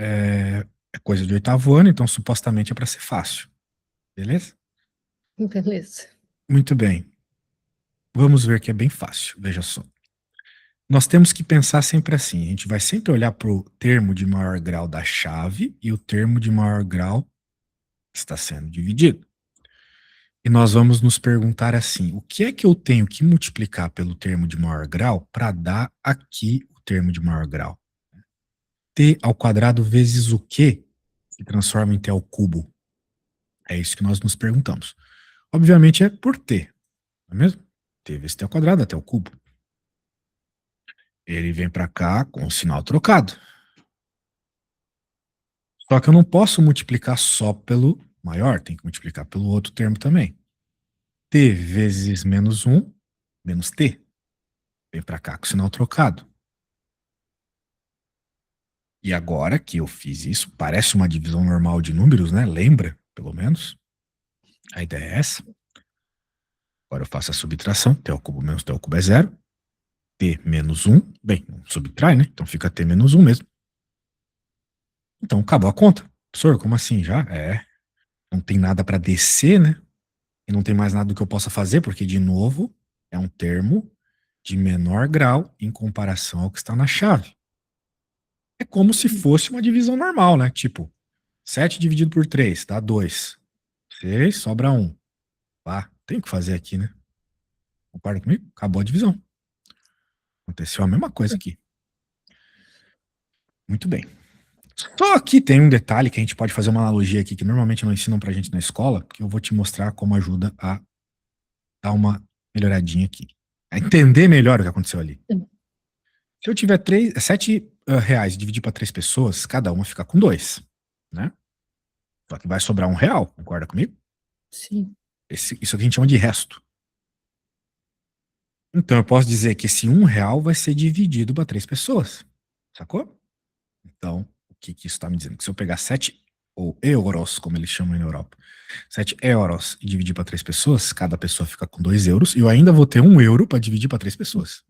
é coisa de 8º ano, então supostamente é para ser fácil. Beleza? Beleza. Muito bem. Vamos ver que é bem fácil. Veja só. Nós temos que pensar sempre assim. A gente vai sempre olhar para o termo de maior grau da chave e o termo de maior grau que está sendo dividido. E nós vamos nos perguntar assim: o que é que eu tenho que multiplicar pelo termo de maior grau para dar aqui o termo de maior grau? T ao quadrado vezes o quê que transforma em T ao cubo? É isso que nós nos perguntamos. Obviamente é por T, não é mesmo? T vezes T ao quadrado até o cubo. Ele vem para cá com o sinal trocado. Só que eu não posso multiplicar só pelo maior, tem que multiplicar pelo outro termo também. T vezes menos 1, menos T. Vem para cá com o sinal trocado. E agora que eu fiz isso, parece uma divisão normal de números, né? Lembra, pelo menos. A ideia é essa. Agora eu faço a subtração. T ao cubo menos T ao cubo é 0. T menos 1. Bem, não subtrai, né? Então fica T menos 1 mesmo. Então acabou a conta. Professor, como assim já? Não tem nada para descer, né? E não tem mais nada do que eu possa fazer, porque, de novo, é um termo de menor grau em comparação ao que está na chave. É como se fosse uma divisão normal, né? Tipo, 7 dividido por 3 dá 2. 6, sobra 1. Tem que fazer aqui, né? Concorda comigo? Acabou a divisão. Aconteceu a mesma coisa aqui. Muito bem. Só que tem um detalhe que a gente pode fazer uma analogia aqui, que normalmente não ensinam pra gente na escola, que eu vou te mostrar como ajuda a dar uma melhoradinha aqui. A entender melhor o que aconteceu ali. Se eu tiver 7 reais e dividir para 3 pessoas, cada uma fica com 2, né? Só que vai sobrar R$ 1, concorda comigo? Sim. Isso aqui a gente chama de resto. Então eu posso dizer que esse R$ 1 vai ser dividido para 3 pessoas. Sacou? Então, o que isso está me dizendo? Que se eu pegar 7, ou euros, como eles chamam na Europa, 7 euros e dividir para 3 pessoas, cada pessoa fica com 2 euros, e eu ainda vou ter 1 euro para dividir para 3 pessoas.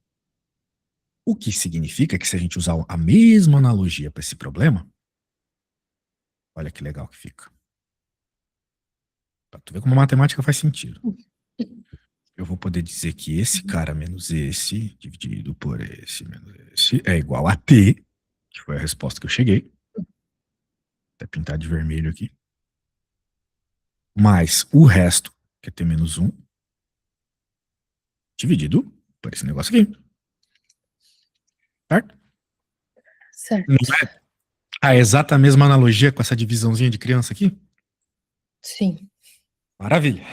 O que significa que se a gente usar a mesma analogia para esse problema, olha que legal que fica. Pra tu ver como a matemática faz sentido. Eu vou poder dizer que esse cara menos esse, dividido por esse menos esse, é igual a T, que foi a resposta que eu cheguei. Até pintar de vermelho aqui. Mais o resto, que é T menos 1, dividido por esse negócio aqui. Certo? Certo. Não é a exata mesma analogia com essa divisãozinha de criança aqui? Sim. Maravilha.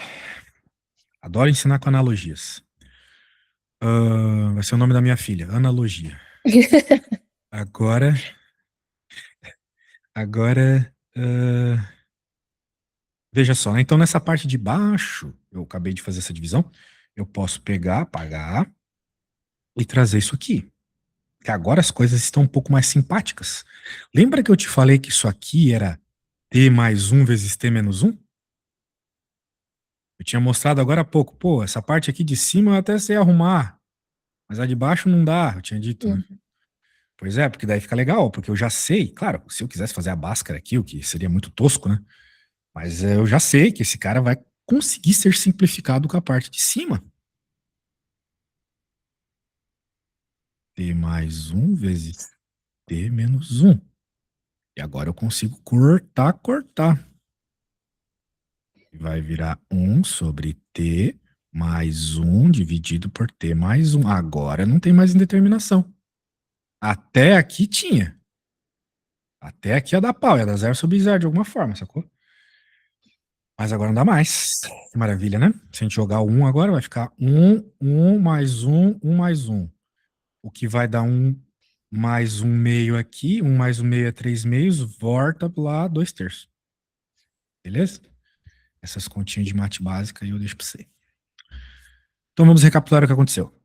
Adoro ensinar com analogias. Vai ser o nome da minha filha, Analogia. Agora, veja só, né? Então nessa parte de baixo, eu acabei de fazer essa divisão, eu posso pegar, apagar e trazer isso aqui. Que agora as coisas estão um pouco mais simpáticas. Lembra que eu te falei que isso aqui era T mais 1 vezes T menos 1? Eu tinha mostrado agora há pouco. Pô, essa parte aqui de cima eu até sei arrumar, mas a de baixo não dá, eu tinha dito, né? Pois é, porque daí fica legal, porque eu já sei, claro, se eu quisesse fazer a Bhaskara aqui, o que seria muito tosco, né? Mas eu já sei que esse cara vai conseguir ser simplificado com a parte de cima. T mais 1 vezes T menos 1. E agora eu consigo cortar. Vai virar 1 sobre T mais 1 dividido por T mais 1. Agora não tem mais indeterminação. Até aqui tinha. Até aqui ia dar pau, ia dar 0 sobre 0 de alguma forma, sacou? Mas agora não dá mais. Que maravilha, né? Se a gente jogar o 1 agora, vai ficar 1 mais 1 mais 1. O que vai dar 1 mais 1 meio aqui. 1 mais 1 meio é 3 meios. Volta lá 2 terços. Beleza? Essas continhas de mate básica aí eu deixo pra você. Então vamos recapitular o que aconteceu.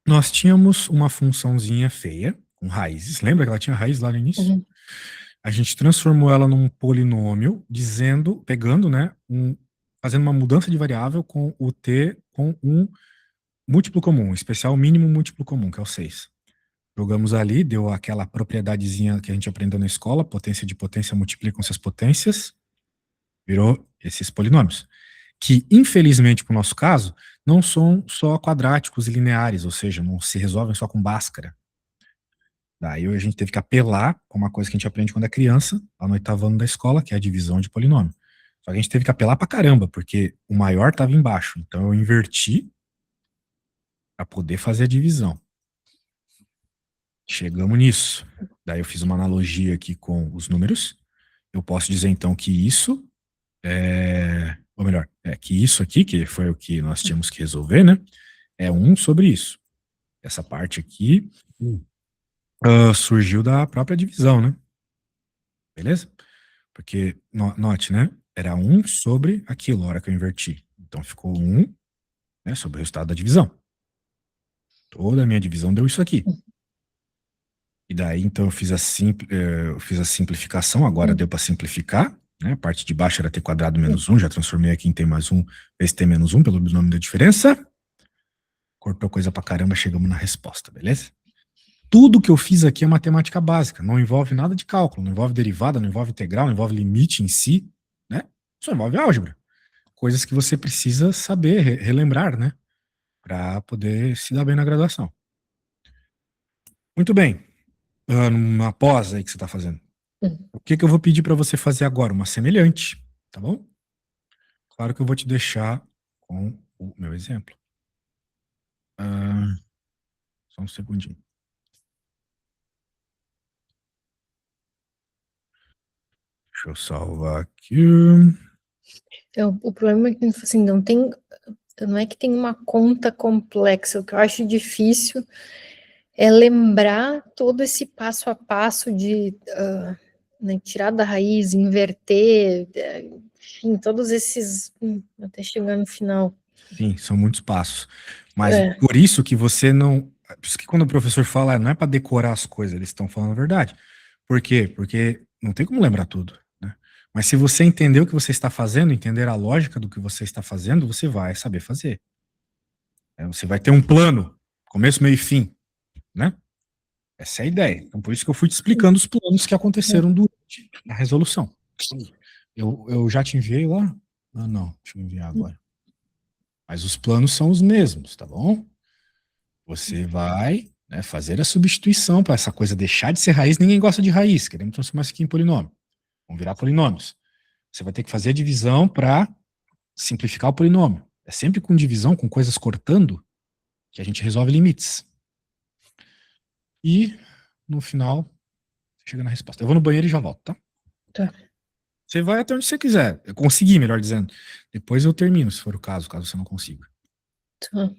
Nós tínhamos uma funçãozinha feia, com raízes. Lembra que ela tinha raiz lá no início? Uhum. A gente transformou ela num polinômio, pegando, né, fazendo uma mudança de variável com o t com um múltiplo comum, especial mínimo múltiplo comum, que é o 6. Jogamos ali, deu aquela propriedadezinha que a gente aprendeu na escola, potência de potência multiplicam-se as potências, virou esses polinômios. Que, infelizmente, para o nosso caso, não são só quadráticos e lineares, ou seja, não se resolvem só com Bhaskara. Daí a gente teve que apelar com uma coisa que a gente aprende quando é criança, lá no 8º ano da escola, que é a divisão de polinômio. Só que a gente teve que apelar pra caramba, porque o maior estava embaixo. Então eu inverti para poder fazer a divisão. Chegamos nisso. Daí eu fiz uma analogia aqui com os números. Eu posso dizer então que isso ou melhor, que isso aqui, que foi o que nós tínhamos que resolver, né? É 1 sobre isso. Essa parte aqui surgiu da própria divisão, né? Beleza? Porque, note, né? Era 1 sobre aquilo, a hora que eu inverti. Então ficou 1, né, sobre o resultado da divisão. Toda a minha divisão deu isso aqui. E daí, então, eu fiz a simplificação, agora deu para simplificar, né? A parte de baixo era t quadrado menos 1, já transformei aqui em t mais 1 vezes t menos 1 pelo binômio da diferença. Cortou coisa pra caramba, chegamos na resposta, beleza? Tudo que eu fiz aqui é matemática básica, não envolve nada de cálculo, não envolve derivada, não envolve integral, não envolve limite em si, né? Só envolve álgebra. Coisas que você precisa saber, relembrar, né? Para poder se dar bem na graduação. Muito bem. Uma pós aí que você está fazendo. O que eu vou pedir para você fazer agora? Uma semelhante, tá bom? Claro que eu vou te deixar com o meu exemplo. Só um segundinho. Deixa eu salvar aqui. O problema é que, assim, não é que tem uma conta complexa, o que eu acho difícil é lembrar todo esse passo a passo de né, tirar da raiz, inverter, enfim, todos esses, até chegar no final. Sim, são muitos passos. Mas por isso que você não... Por isso que quando o professor fala, não é para decorar as coisas, eles estão falando a verdade. Por quê? Porque não tem como lembrar tudo, né? Mas se você entender o que você está fazendo, entender a lógica do que você está fazendo, você vai saber fazer. Você vai ter um plano, começo, meio e fim. né? Essa é a ideia. Então, por isso que eu fui te explicando os planos que aconteceram durante a resolução. Eu já te enviei lá? Ah, não, deixa eu enviar agora. Mas os planos são os mesmos, tá bom? Você vai, né, fazer a substituição para essa coisa deixar de ser raiz. Ninguém gosta de raiz, queremos transformar isso aqui em polinômio. Vão virar polinômios. Você vai ter que fazer a divisão para simplificar o polinômio. É sempre com divisão, com coisas cortando, que a gente resolve limites. E, no final, chega na resposta. Eu vou no banheiro e já volto, tá? Tá. Você vai até onde você quiser. Eu consegui, melhor dizendo. Depois eu termino, se for o caso você não consiga. Tá.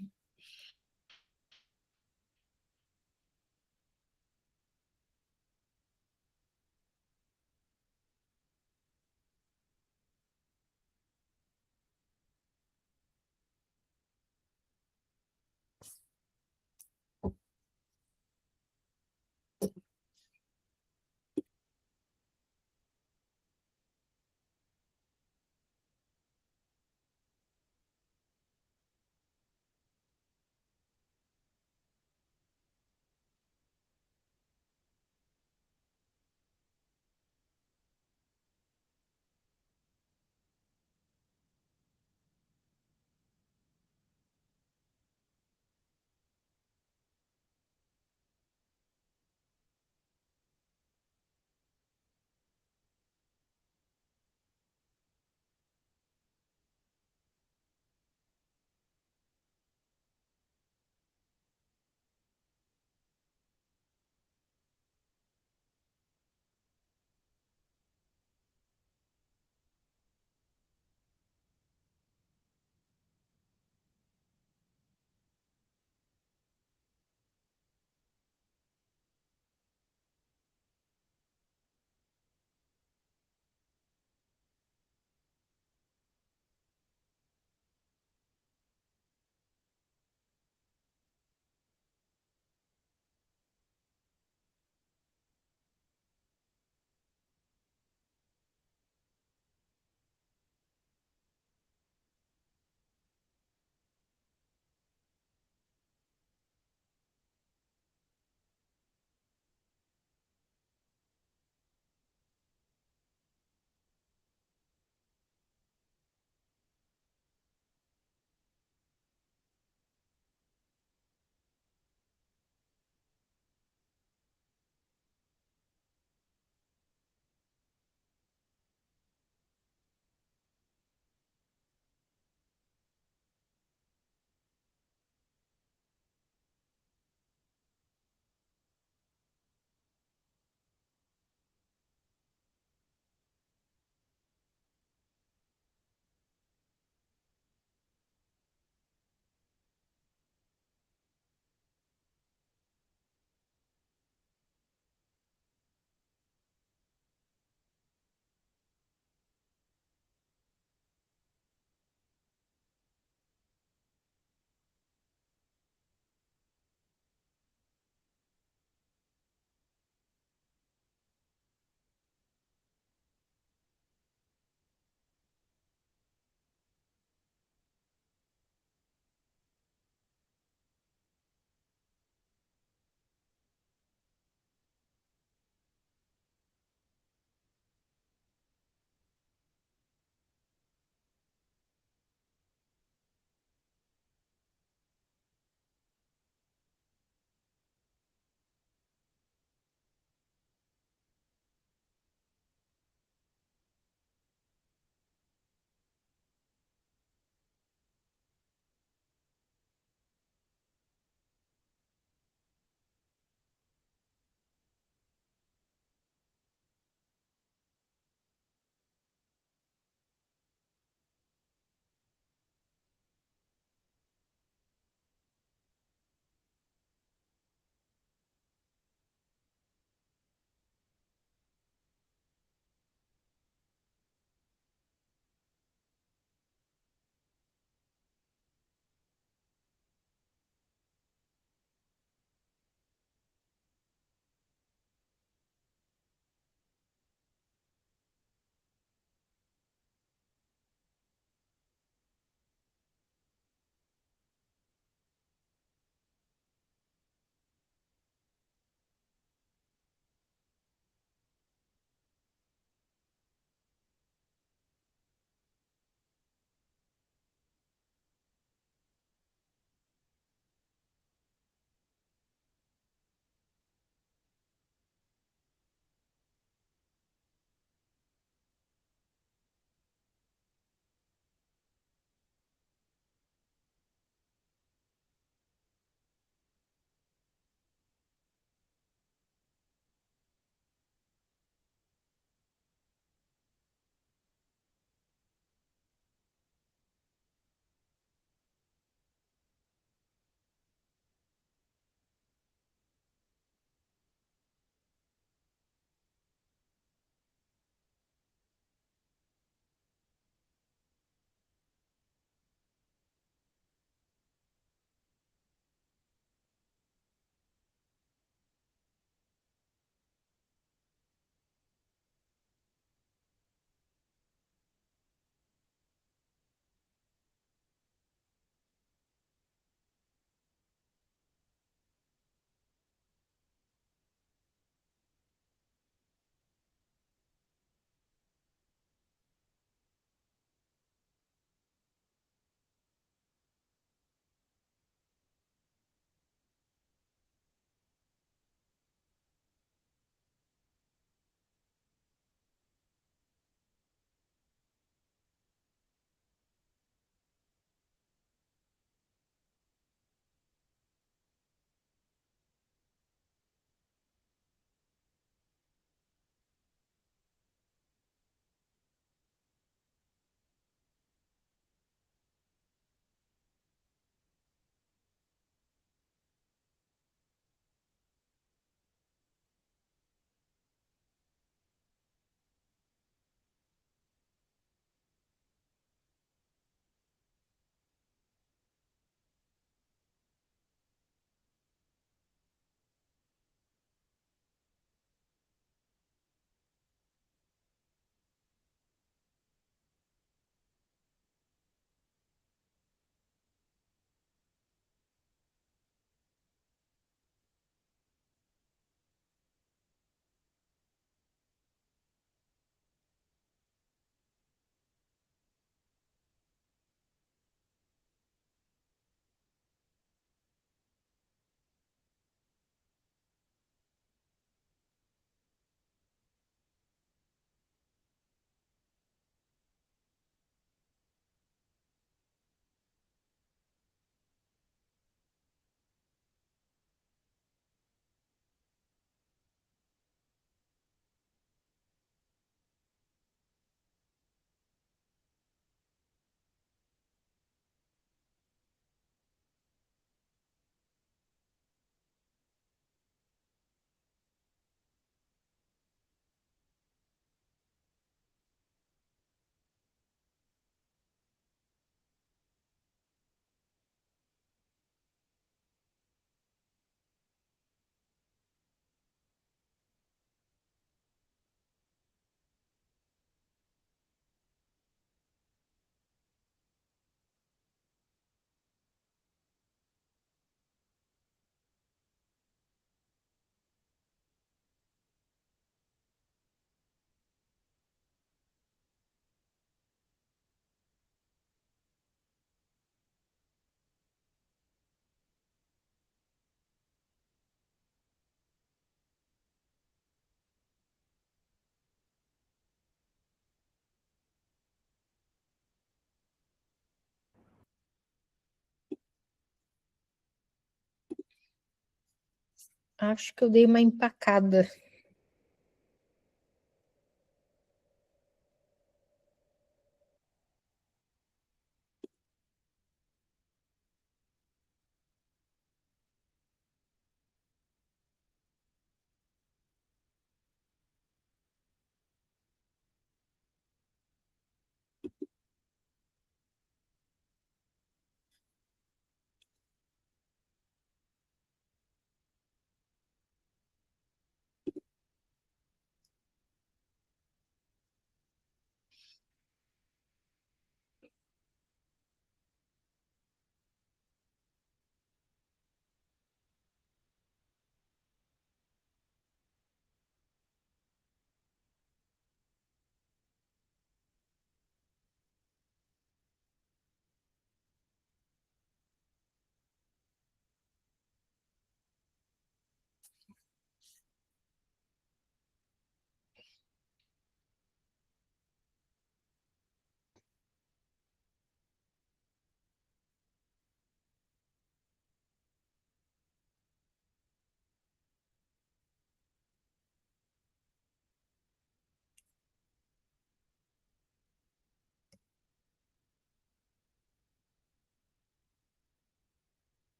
Acho que eu dei uma empacada.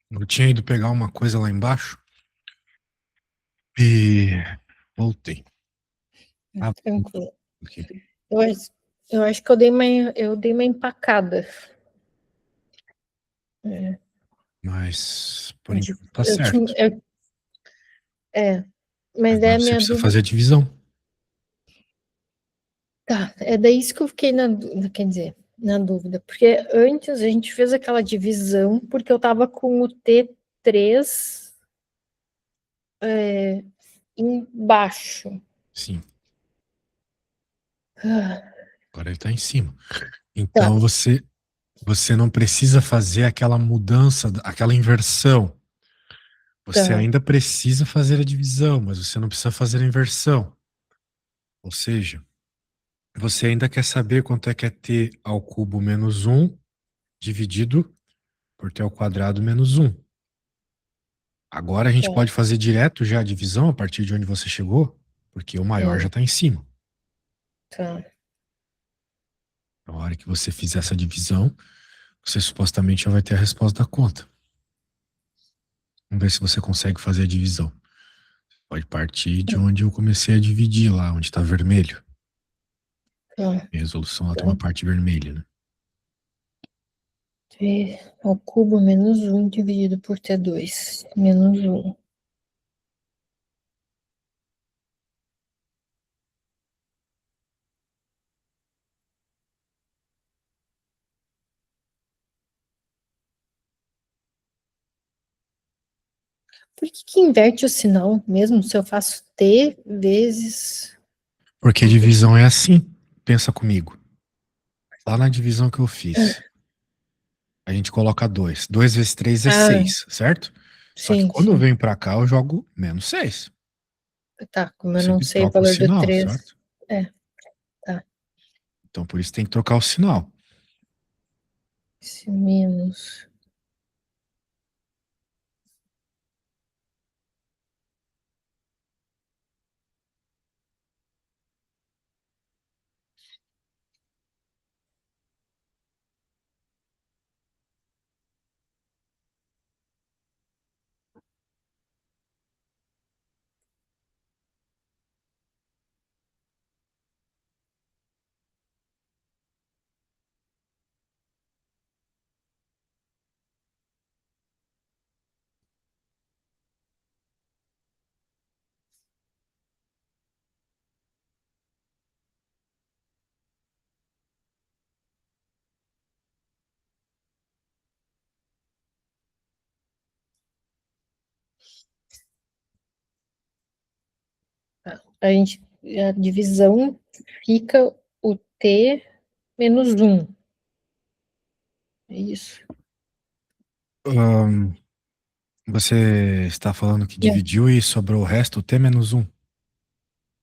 Eu tinha ido pegar uma coisa lá embaixo e voltei. Ah, Tranquilo. aqui. Eu, acho- eu acho que eu dei uma empacada. É, Mas por enquanto tá eu tinha, certo. mas é Agora a você minha precisa dúvida. fazer a divisão. Tá, é daí que eu fiquei na dúvida, quer dizer, na dúvida, porque antes a gente fez aquela divisão porque eu tava com o T3 embaixo. Sim, Ah, agora ele tá em cima. tá, Então você não precisa fazer aquela mudança, aquela inversão. Você tá, ainda precisa fazer a divisão, mas você não precisa fazer a inversão. Ou seja, você ainda quer saber quanto é que é t ao cubo menos um dividido por t ao quadrado menos um. Agora a gente tá, pode fazer direto já a divisão a partir de onde você chegou, porque o maior já está em cima. tá. Na hora que você fizer essa divisão, você supostamente já vai ter a resposta da conta. Vamos ver se você consegue fazer a divisão. Pode partir de onde eu comecei a dividir lá, onde está vermelho. Tá, A resolução lá tem uma então, parte vermelha, né? T ao cubo menos um dividido por T2, menos um. Por que inverte o sinal mesmo se eu faço T vezes... Porque a divisão é assim. Pensa comigo. Lá na divisão que eu fiz. a gente coloca 2. 2 vezes 3 é Ah, 6, certo? Só que sim, quando eu sim. venho pra cá, eu jogo menos 6. Tá, como Eu eu não sempre sei o troco o valor do sinal, 3. certo? É, tá. Então por isso tem que trocar o sinal. Esse menos. Tá. A divisão fica o T menos 1. É isso. Ahn, Você está falando que É. dividiu e sobrou o resto, T menos 1.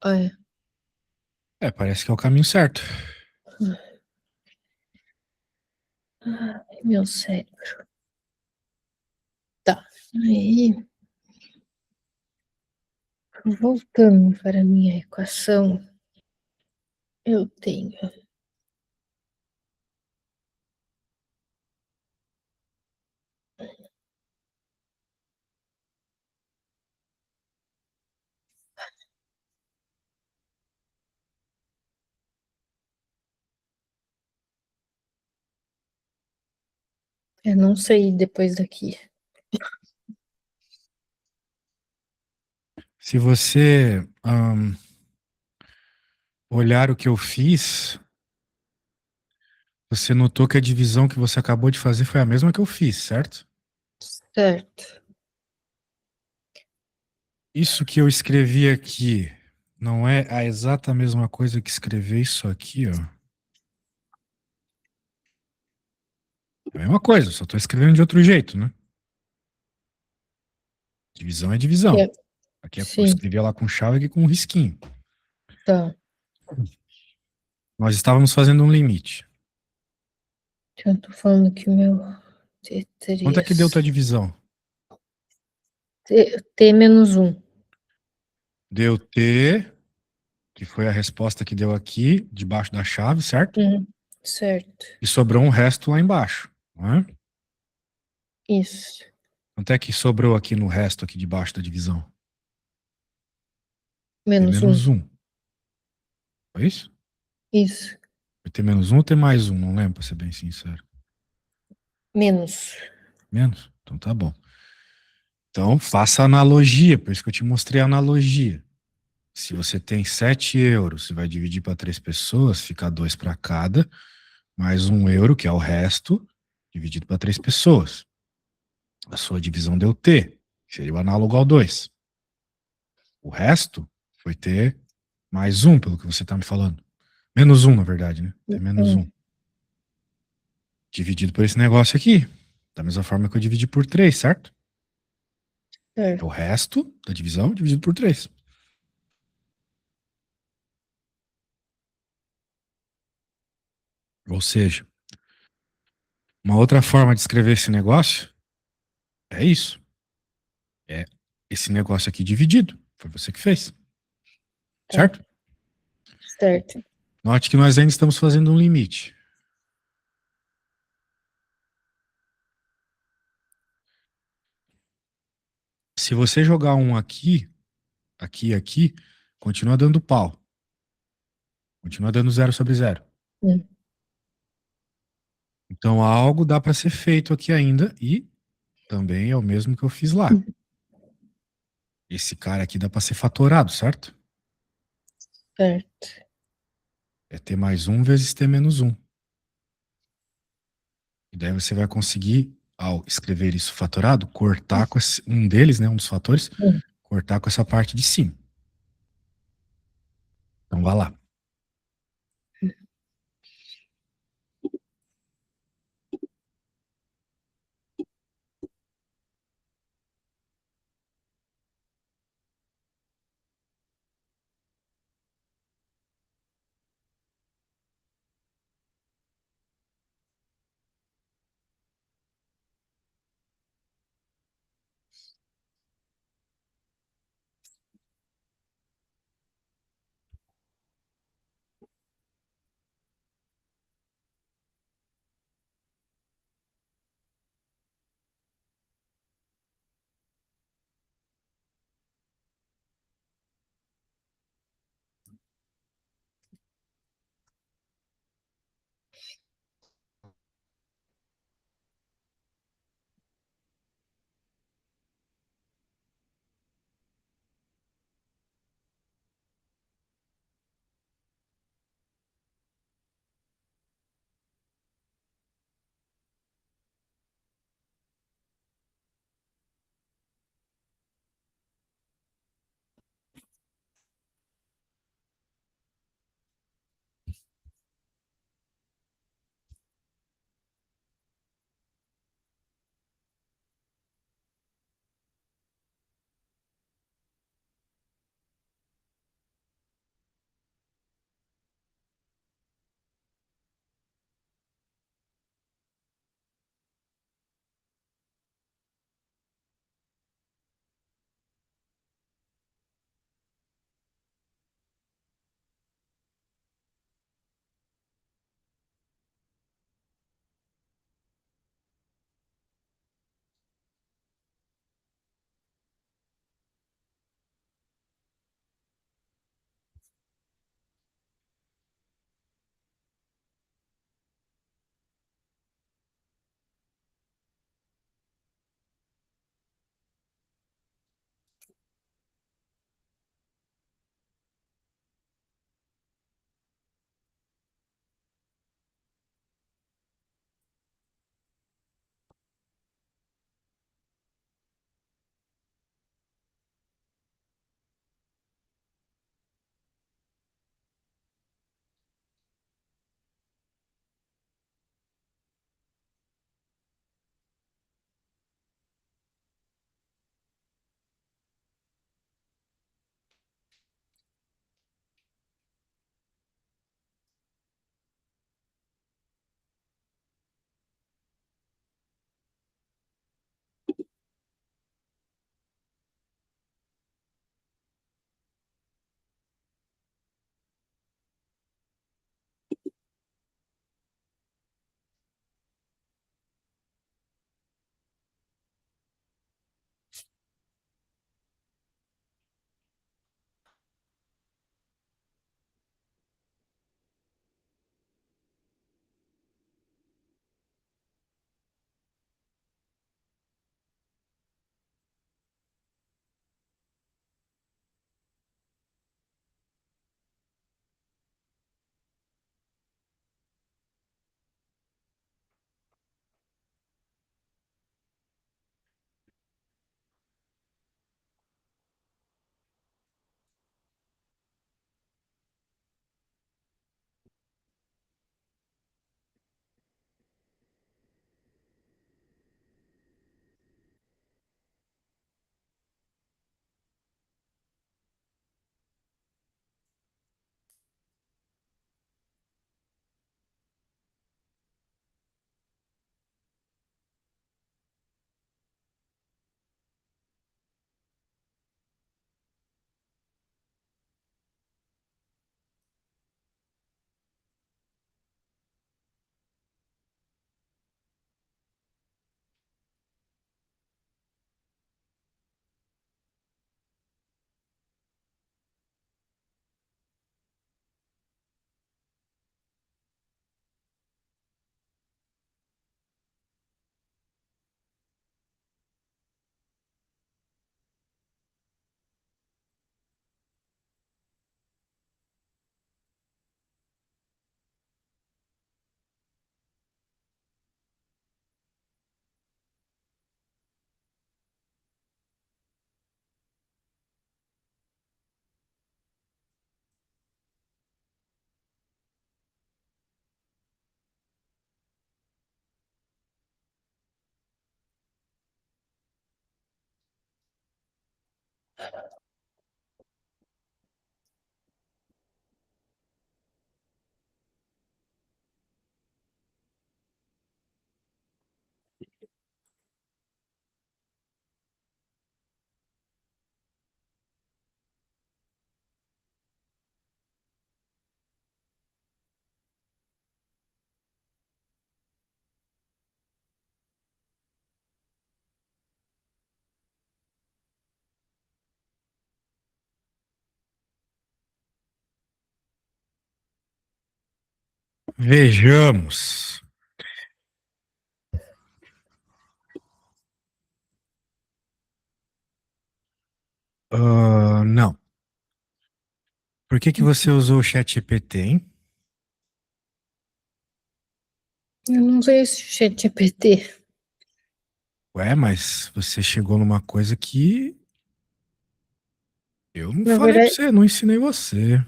É. É, parece que é o caminho certo. Ai, meu cérebro. Tá. Aí, voltando para a minha equação, eu tenho. Eu não sei depois daqui. Se você olhar o que eu fiz, você notou que a divisão que você acabou de fazer foi a mesma que eu fiz, certo? Certo. Isso que eu escrevi aqui não é a exata mesma coisa que escrever isso aqui, ó. É a mesma coisa, só estou escrevendo de outro jeito, né? Divisão é divisão. É, Aqui eu sim, escrevi ela com chave aqui com um risquinho. tá. Nós estávamos fazendo um limite. Então, eu tô falando que o meu Quanto é que deu T3. tua divisão? T menos 1. Deu T, que foi a resposta que deu aqui, debaixo da chave, certo? Certo. E sobrou um resto lá embaixo, não é? Isso. Quanto é que sobrou aqui no resto, aqui debaixo da divisão? T Menos 1. menos um. Foi isso? Isso. Foi T menos um ou T mais um? Não lembro, pra ser bem sincero. Menos. Menos? Então tá bom. Então faça a analogia, por isso que eu te mostrei a analogia. Se você tem 7 euros, você vai dividir para 3 pessoas, fica 2 para cada, mais 1 euro, que é o resto, dividido para 3 pessoas. A sua divisão deu T, que seria o análogo ao 2. O resto foi T mais 1, pelo que você está me falando. Menos 1, na verdade, né? T menos 1. Dividido por esse negócio aqui. Da mesma forma que eu dividi por 3, certo? É o Certo. resto da divisão dividido por 3. Ou seja, uma outra forma de escrever esse negócio é isso. É esse negócio aqui dividido. Foi você que fez. Tá. Certo? Certo. Note que nós ainda estamos fazendo um limite. Se você jogar um aqui, aqui, aqui, continua dando pau. Continua dando 0/0. Hum. Então algo dá para ser feito aqui ainda e também é o mesmo que eu fiz lá. Esse cara aqui dá para ser fatorado, certo? Certo. É T mais um vezes T menos um. E daí você vai conseguir, ao escrever isso fatorado, cortar com um deles, né, um dos fatores, Hum. cortar com essa parte de cima. Então vá lá. Vejamos. Não. Por que você usou o ChatGPT, hein? Eu não sei se ChatGPT. Ué, mas você chegou numa coisa que eu não Na falei pra verdade, você, não ensinei você.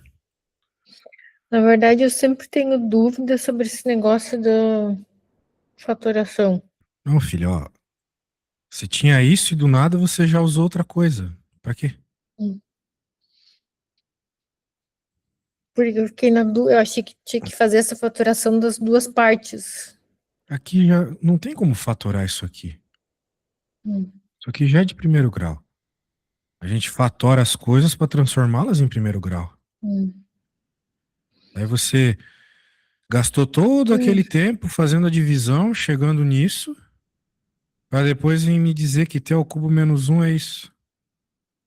na verdade, eu sempre tenho dúvidas sobre esse negócio da faturação. Não, filho, ó. Você tinha isso e do nada você já usou outra coisa. Pra quê? Hum. Porque eu fiquei na dúvida, eu achei que tinha que fazer essa faturação das duas partes. Aqui já não tem como fatorar isso aqui. Hum, Isso aqui já é de primeiro grau. A gente fatora as coisas para transformá-las em primeiro grau. hum, Aí você gastou todo hum, aquele tempo fazendo a divisão, chegando nisso, para depois vir me dizer que t ao cubo menos um é isso.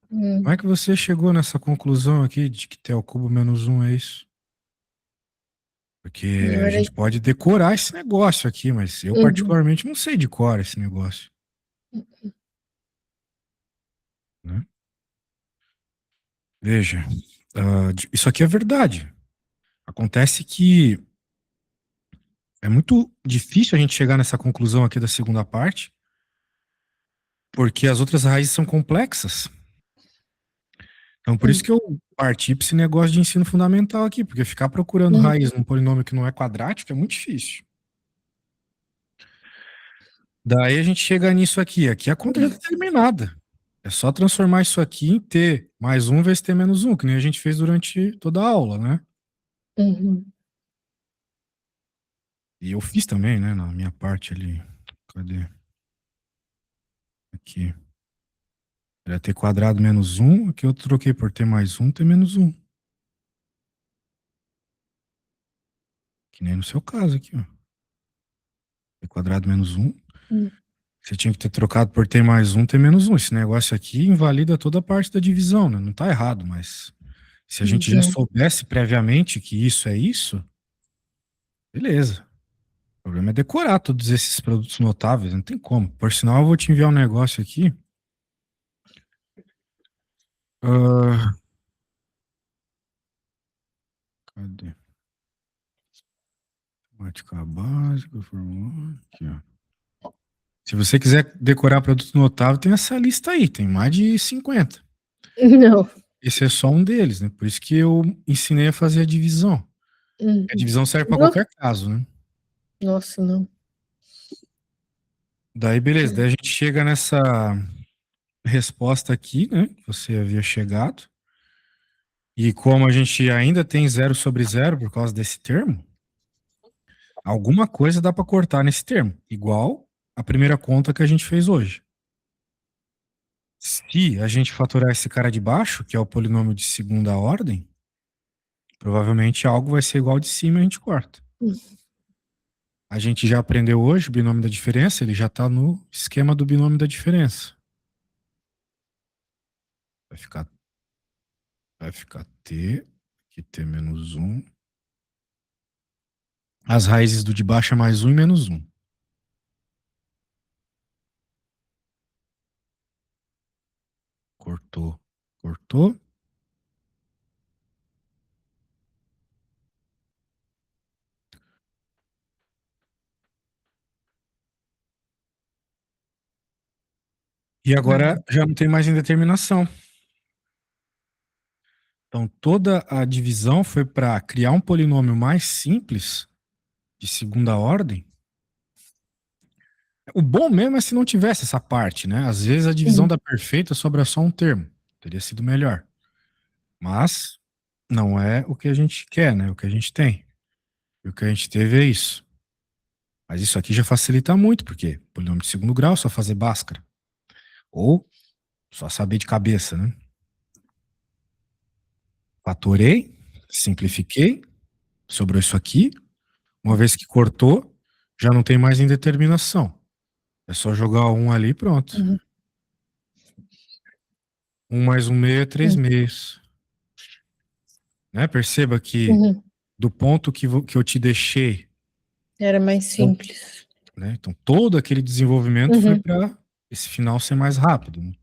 Como é hum. que você chegou nessa conclusão aqui de que t ao cubo menos um é isso? Na Porque a verdade, gente pode decorar esse negócio aqui, mas eu uhum, particularmente não sei decorar esse negócio, né? Veja, isso aqui é verdade. Acontece que é muito difícil a gente chegar nessa conclusão aqui da segunda parte, porque as outras raízes são complexas. Então, por isso hum, que eu parti para esse negócio de ensino fundamental aqui, porque ficar procurando hum, raiz num polinômio que não é quadrático é muito difícil. Daí a gente chega nisso aqui. Aqui a conta já está terminada. É só transformar isso aqui em t mais um vezes t menos um, que nem a gente fez durante toda a aula, né? uhum. E eu fiz também, né, na minha parte ali. Cadê? Aqui. Era t quadrado menos um, aqui eu troquei por t mais um, t menos um. Que nem no seu caso aqui, ó. T quadrado menos um. Hum. Você tinha que ter trocado por t mais um, t menos um. Esse negócio aqui invalida toda a parte da divisão, né? Não tá errado, mas se a gente já Uhum. soubesse previamente que isso é isso, beleza. O problema é decorar todos esses produtos notáveis, não tem como. Por sinal, eu vou te enviar um negócio aqui. Ah, cadê? Matemática básica, fórmula. Aqui, ó. Se você quiser decorar produto notável, tem essa lista aí, tem mais de 50. Não. Esse é só um deles, né? Por isso que eu ensinei a fazer a divisão. A Uhum. divisão serve para Não. qualquer caso, né? Nossa, não. Daí, beleza. Daí a gente chega nessa resposta aqui, né? Que você havia chegado. E como a gente ainda tem zero sobre zero por causa desse termo, alguma coisa dá para cortar nesse termo. Igual a primeira conta que a gente fez hoje. Se a gente fatorar esse cara de baixo, que é o polinômio de segunda ordem, provavelmente algo vai ser igual de cima e a gente corta. A gente já aprendeu hoje o binômio da diferença, ele já está no esquema do binômio da diferença. Vai ficar, vai ficar t, aqui t menos um. As raízes do de baixo é mais um e menos um. Cortou, cortou. E agora já não tem mais indeterminação. Então toda a divisão foi para criar um polinômio mais simples, de segunda ordem. O bom mesmo é se não tivesse essa parte, né? Às vezes a divisão Uhum. da perfeita sobra só um termo. Teria sido melhor. Mas não é o que a gente quer, né? O que a gente tem. E o que a gente teve é isso. Mas isso aqui já facilita muito, porque polinômio de segundo grau é só fazer Bhaskara. Ou só saber de cabeça, né? Fatorei, simplifiquei, sobrou isso aqui. Uma vez que cortou, já não tem mais indeterminação. É só jogar um ali e pronto. Uhum. 1 mais 1 meio é 3 Uhum. meios. Né? Perceba que Uhum. do ponto que eu te deixei, Era mais simples. né? Então todo aquele desenvolvimento foi Uhum. para esse final ser mais rápido. Né?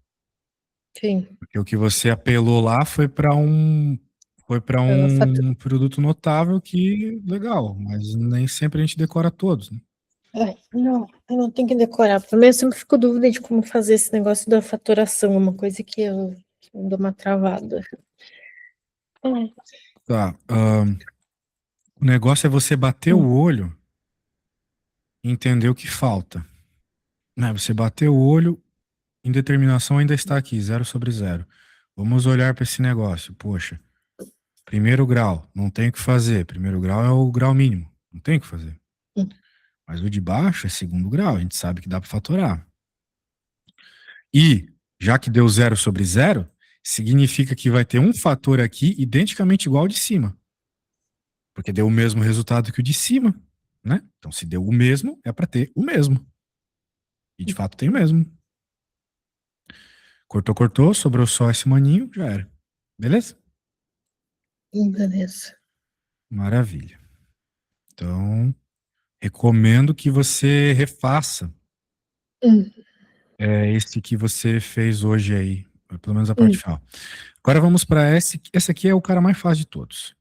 Sim. Porque o que você apelou lá foi para um produto notável que legal, mas nem sempre a gente decora todos. Né? Não, eu não tenho que decorar. Primeiro, eu sempre fico dúvida de como fazer esse negócio da fatoração, uma coisa que eu dou uma travada. Tá. O negócio é você bater o olho e entender o que falta. Né? Você bater o olho, indeterminação ainda está aqui, 0/0. Vamos olhar para esse negócio. Poxa, primeiro grau, não tem o que fazer. Primeiro grau é o grau mínimo, não tem o que fazer. Mas o de baixo é segundo grau, a gente sabe que dá para fatorar. E, já que deu 0/0, significa que vai ter um fator aqui identicamente igual ao de cima. Porque deu o mesmo resultado que o de cima, né? Então, se deu o mesmo, é para ter o mesmo. E, de fato, tem o mesmo. Cortou, cortou, sobrou só esse maninho, já era. Beleza? Beleza. Maravilha. Então, recomendo que você refaça esse que você fez hoje aí, pelo menos a parte final. Agora vamos para esse aqui é o cara mais fácil de todos.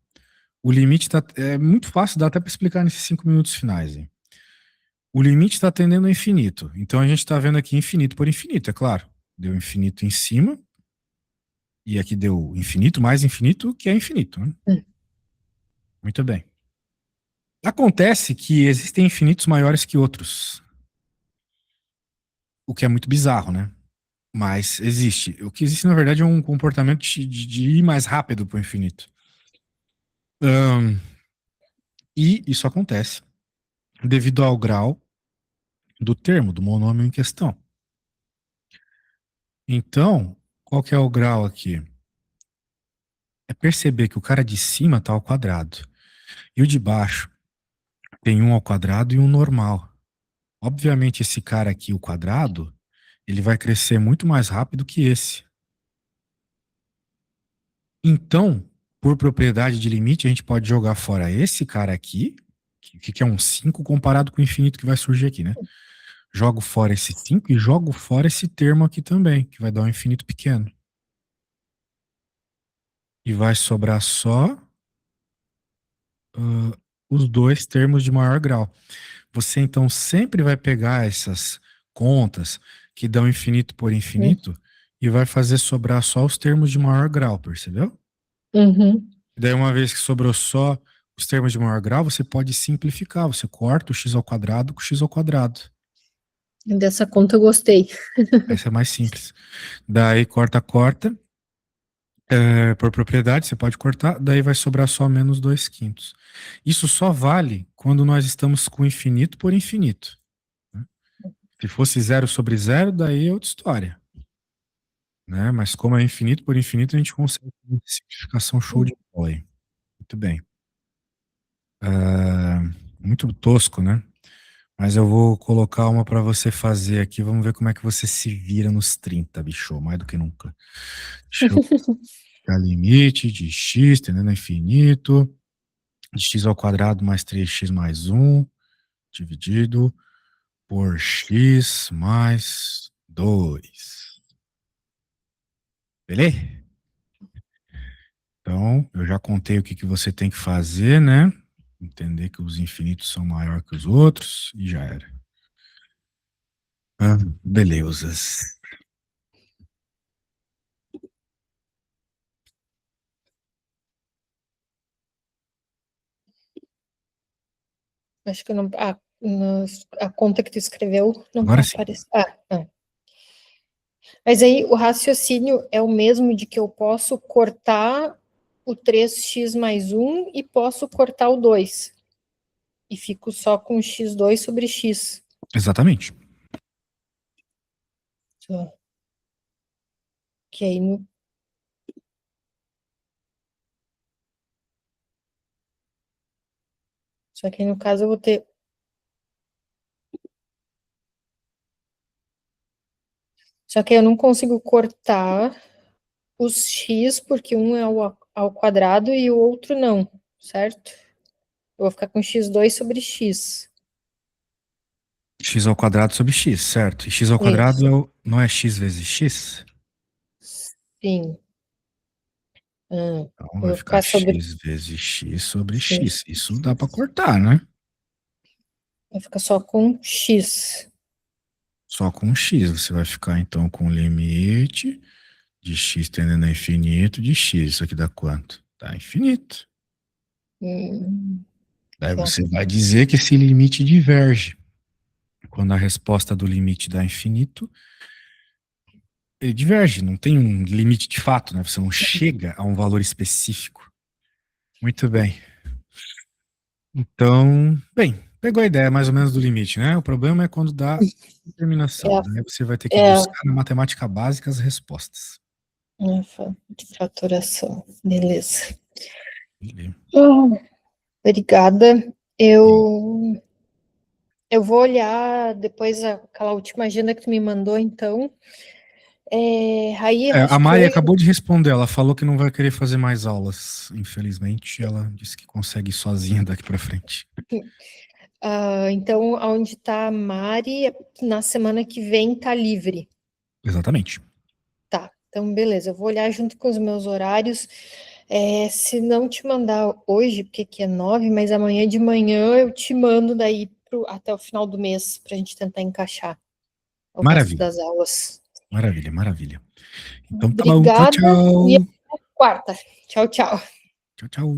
O limite é muito fácil, dá até para explicar nesses 5 minutos finais. Hein? O limite está tendendo ao infinito. Então a gente está vendo aqui infinito por infinito, é claro. Deu infinito em cima, e aqui deu infinito mais infinito, que é infinito. Né? Muito bem. Acontece que existem infinitos maiores que outros, o que é muito bizarro, né? Mas existe. O que existe, na verdade, é um comportamento de ir mais rápido para o infinito. E isso acontece devido ao grau do termo, do monômio em questão. Então, qual que é o grau aqui? É perceber que o cara de cima está ao quadrado. E o de baixo tem um ao quadrado e um normal. Obviamente, esse cara aqui, o quadrado, ele vai crescer muito mais rápido que esse. Então, por propriedade de limite, a gente pode jogar fora esse cara aqui, que é um 5 comparado com o infinito que vai surgir aqui, né? Jogo fora esse 5 e jogo fora esse termo aqui também, que vai dar um infinito pequeno. E vai sobrar só os dois termos de maior grau. Você então sempre vai pegar essas contas que dão infinito por infinito e vai fazer sobrar só os termos de maior grau, percebeu? Uhum. E daí, uma vez que sobrou só os termos de maior grau, você pode simplificar. Você corta o x ao quadrado com x ao quadrado. Dessa conta eu gostei. Essa é mais simples. Daí, corta, corta. Por propriedade, você pode cortar. Daí vai sobrar só menos 2/5. Isso só vale quando nós estamos com infinito por infinito. Né? Se fosse 0/0, daí é outra história. Né? Mas como é infinito por infinito, a gente consegue uma simplificação show de bola aí. Muito bem. Muito tosco, né? Mas eu vou colocar uma para você fazer aqui. Vamos ver como é que você se vira nos 30, bicho. Mais do que nunca. Deixa eu pegar limite de x tendendo a infinito. De x ao quadrado mais 3x mais 1. Dividido por x mais 2. Beleza? Então, eu já contei o que você tem que fazer, né? Entender que os infinitos são maiores que os outros. E já era. Belezas. Acho que não. A conta que tu escreveu não tá Agora sim. aparecendo. Mas aí o raciocínio é o mesmo de que eu posso cortar o 3x mais 1 e posso cortar o 2. E fico só com x2 sobre x. Exatamente. Só. Que aí no... Só que aí no caso eu vou ter... Só que eu não consigo cortar os x, porque um é ao quadrado e o outro não, certo? Eu vou ficar com x2 sobre x. X ao quadrado sobre x, certo? E x ao quadrado Isso, não é x vezes x? sim. Então Eu vai vou ficar ficar sobre x vezes x sobre x. x. Isso dá para cortar, né? Vai ficar só com x. Só com x. Você vai ficar então com o limite de x tendendo a infinito de x. Isso aqui dá quanto? Dá infinito. Daí Só. você vai dizer que esse limite diverge. Quando a resposta do limite dá infinito, ele diverge, não tem um limite de fato, né? Você não chega a um valor específico. Muito bem. Então, bem, pegou a ideia mais ou menos do limite, né? O problema é quando dá determinação. Daí você vai ter que É, buscar na matemática básica as respostas. de fraturação. Beleza. Beleza. Obrigada. Eu vou olhar depois aquela última agenda que tu me mandou, então. Aí É, a acho que Mari hoje. acabou de responder, ela falou que não vai querer fazer mais aulas, infelizmente. Ela disse que consegue ir sozinha daqui para frente. Então, onde está a Mari, na semana que vem tá livre. Exatamente. Tá, então beleza. Eu vou olhar junto com os meus horários. Se não te mandar hoje, porque aqui é 9, mas amanhã de manhã eu te mando daí até o final do mês para a gente tentar encaixar o resto Maravilha, das aulas. maravilha, maravilha. Então tá bom, tchau, Obrigada e tchau. até quarta. Tchau, tchau. Tchau, tchau.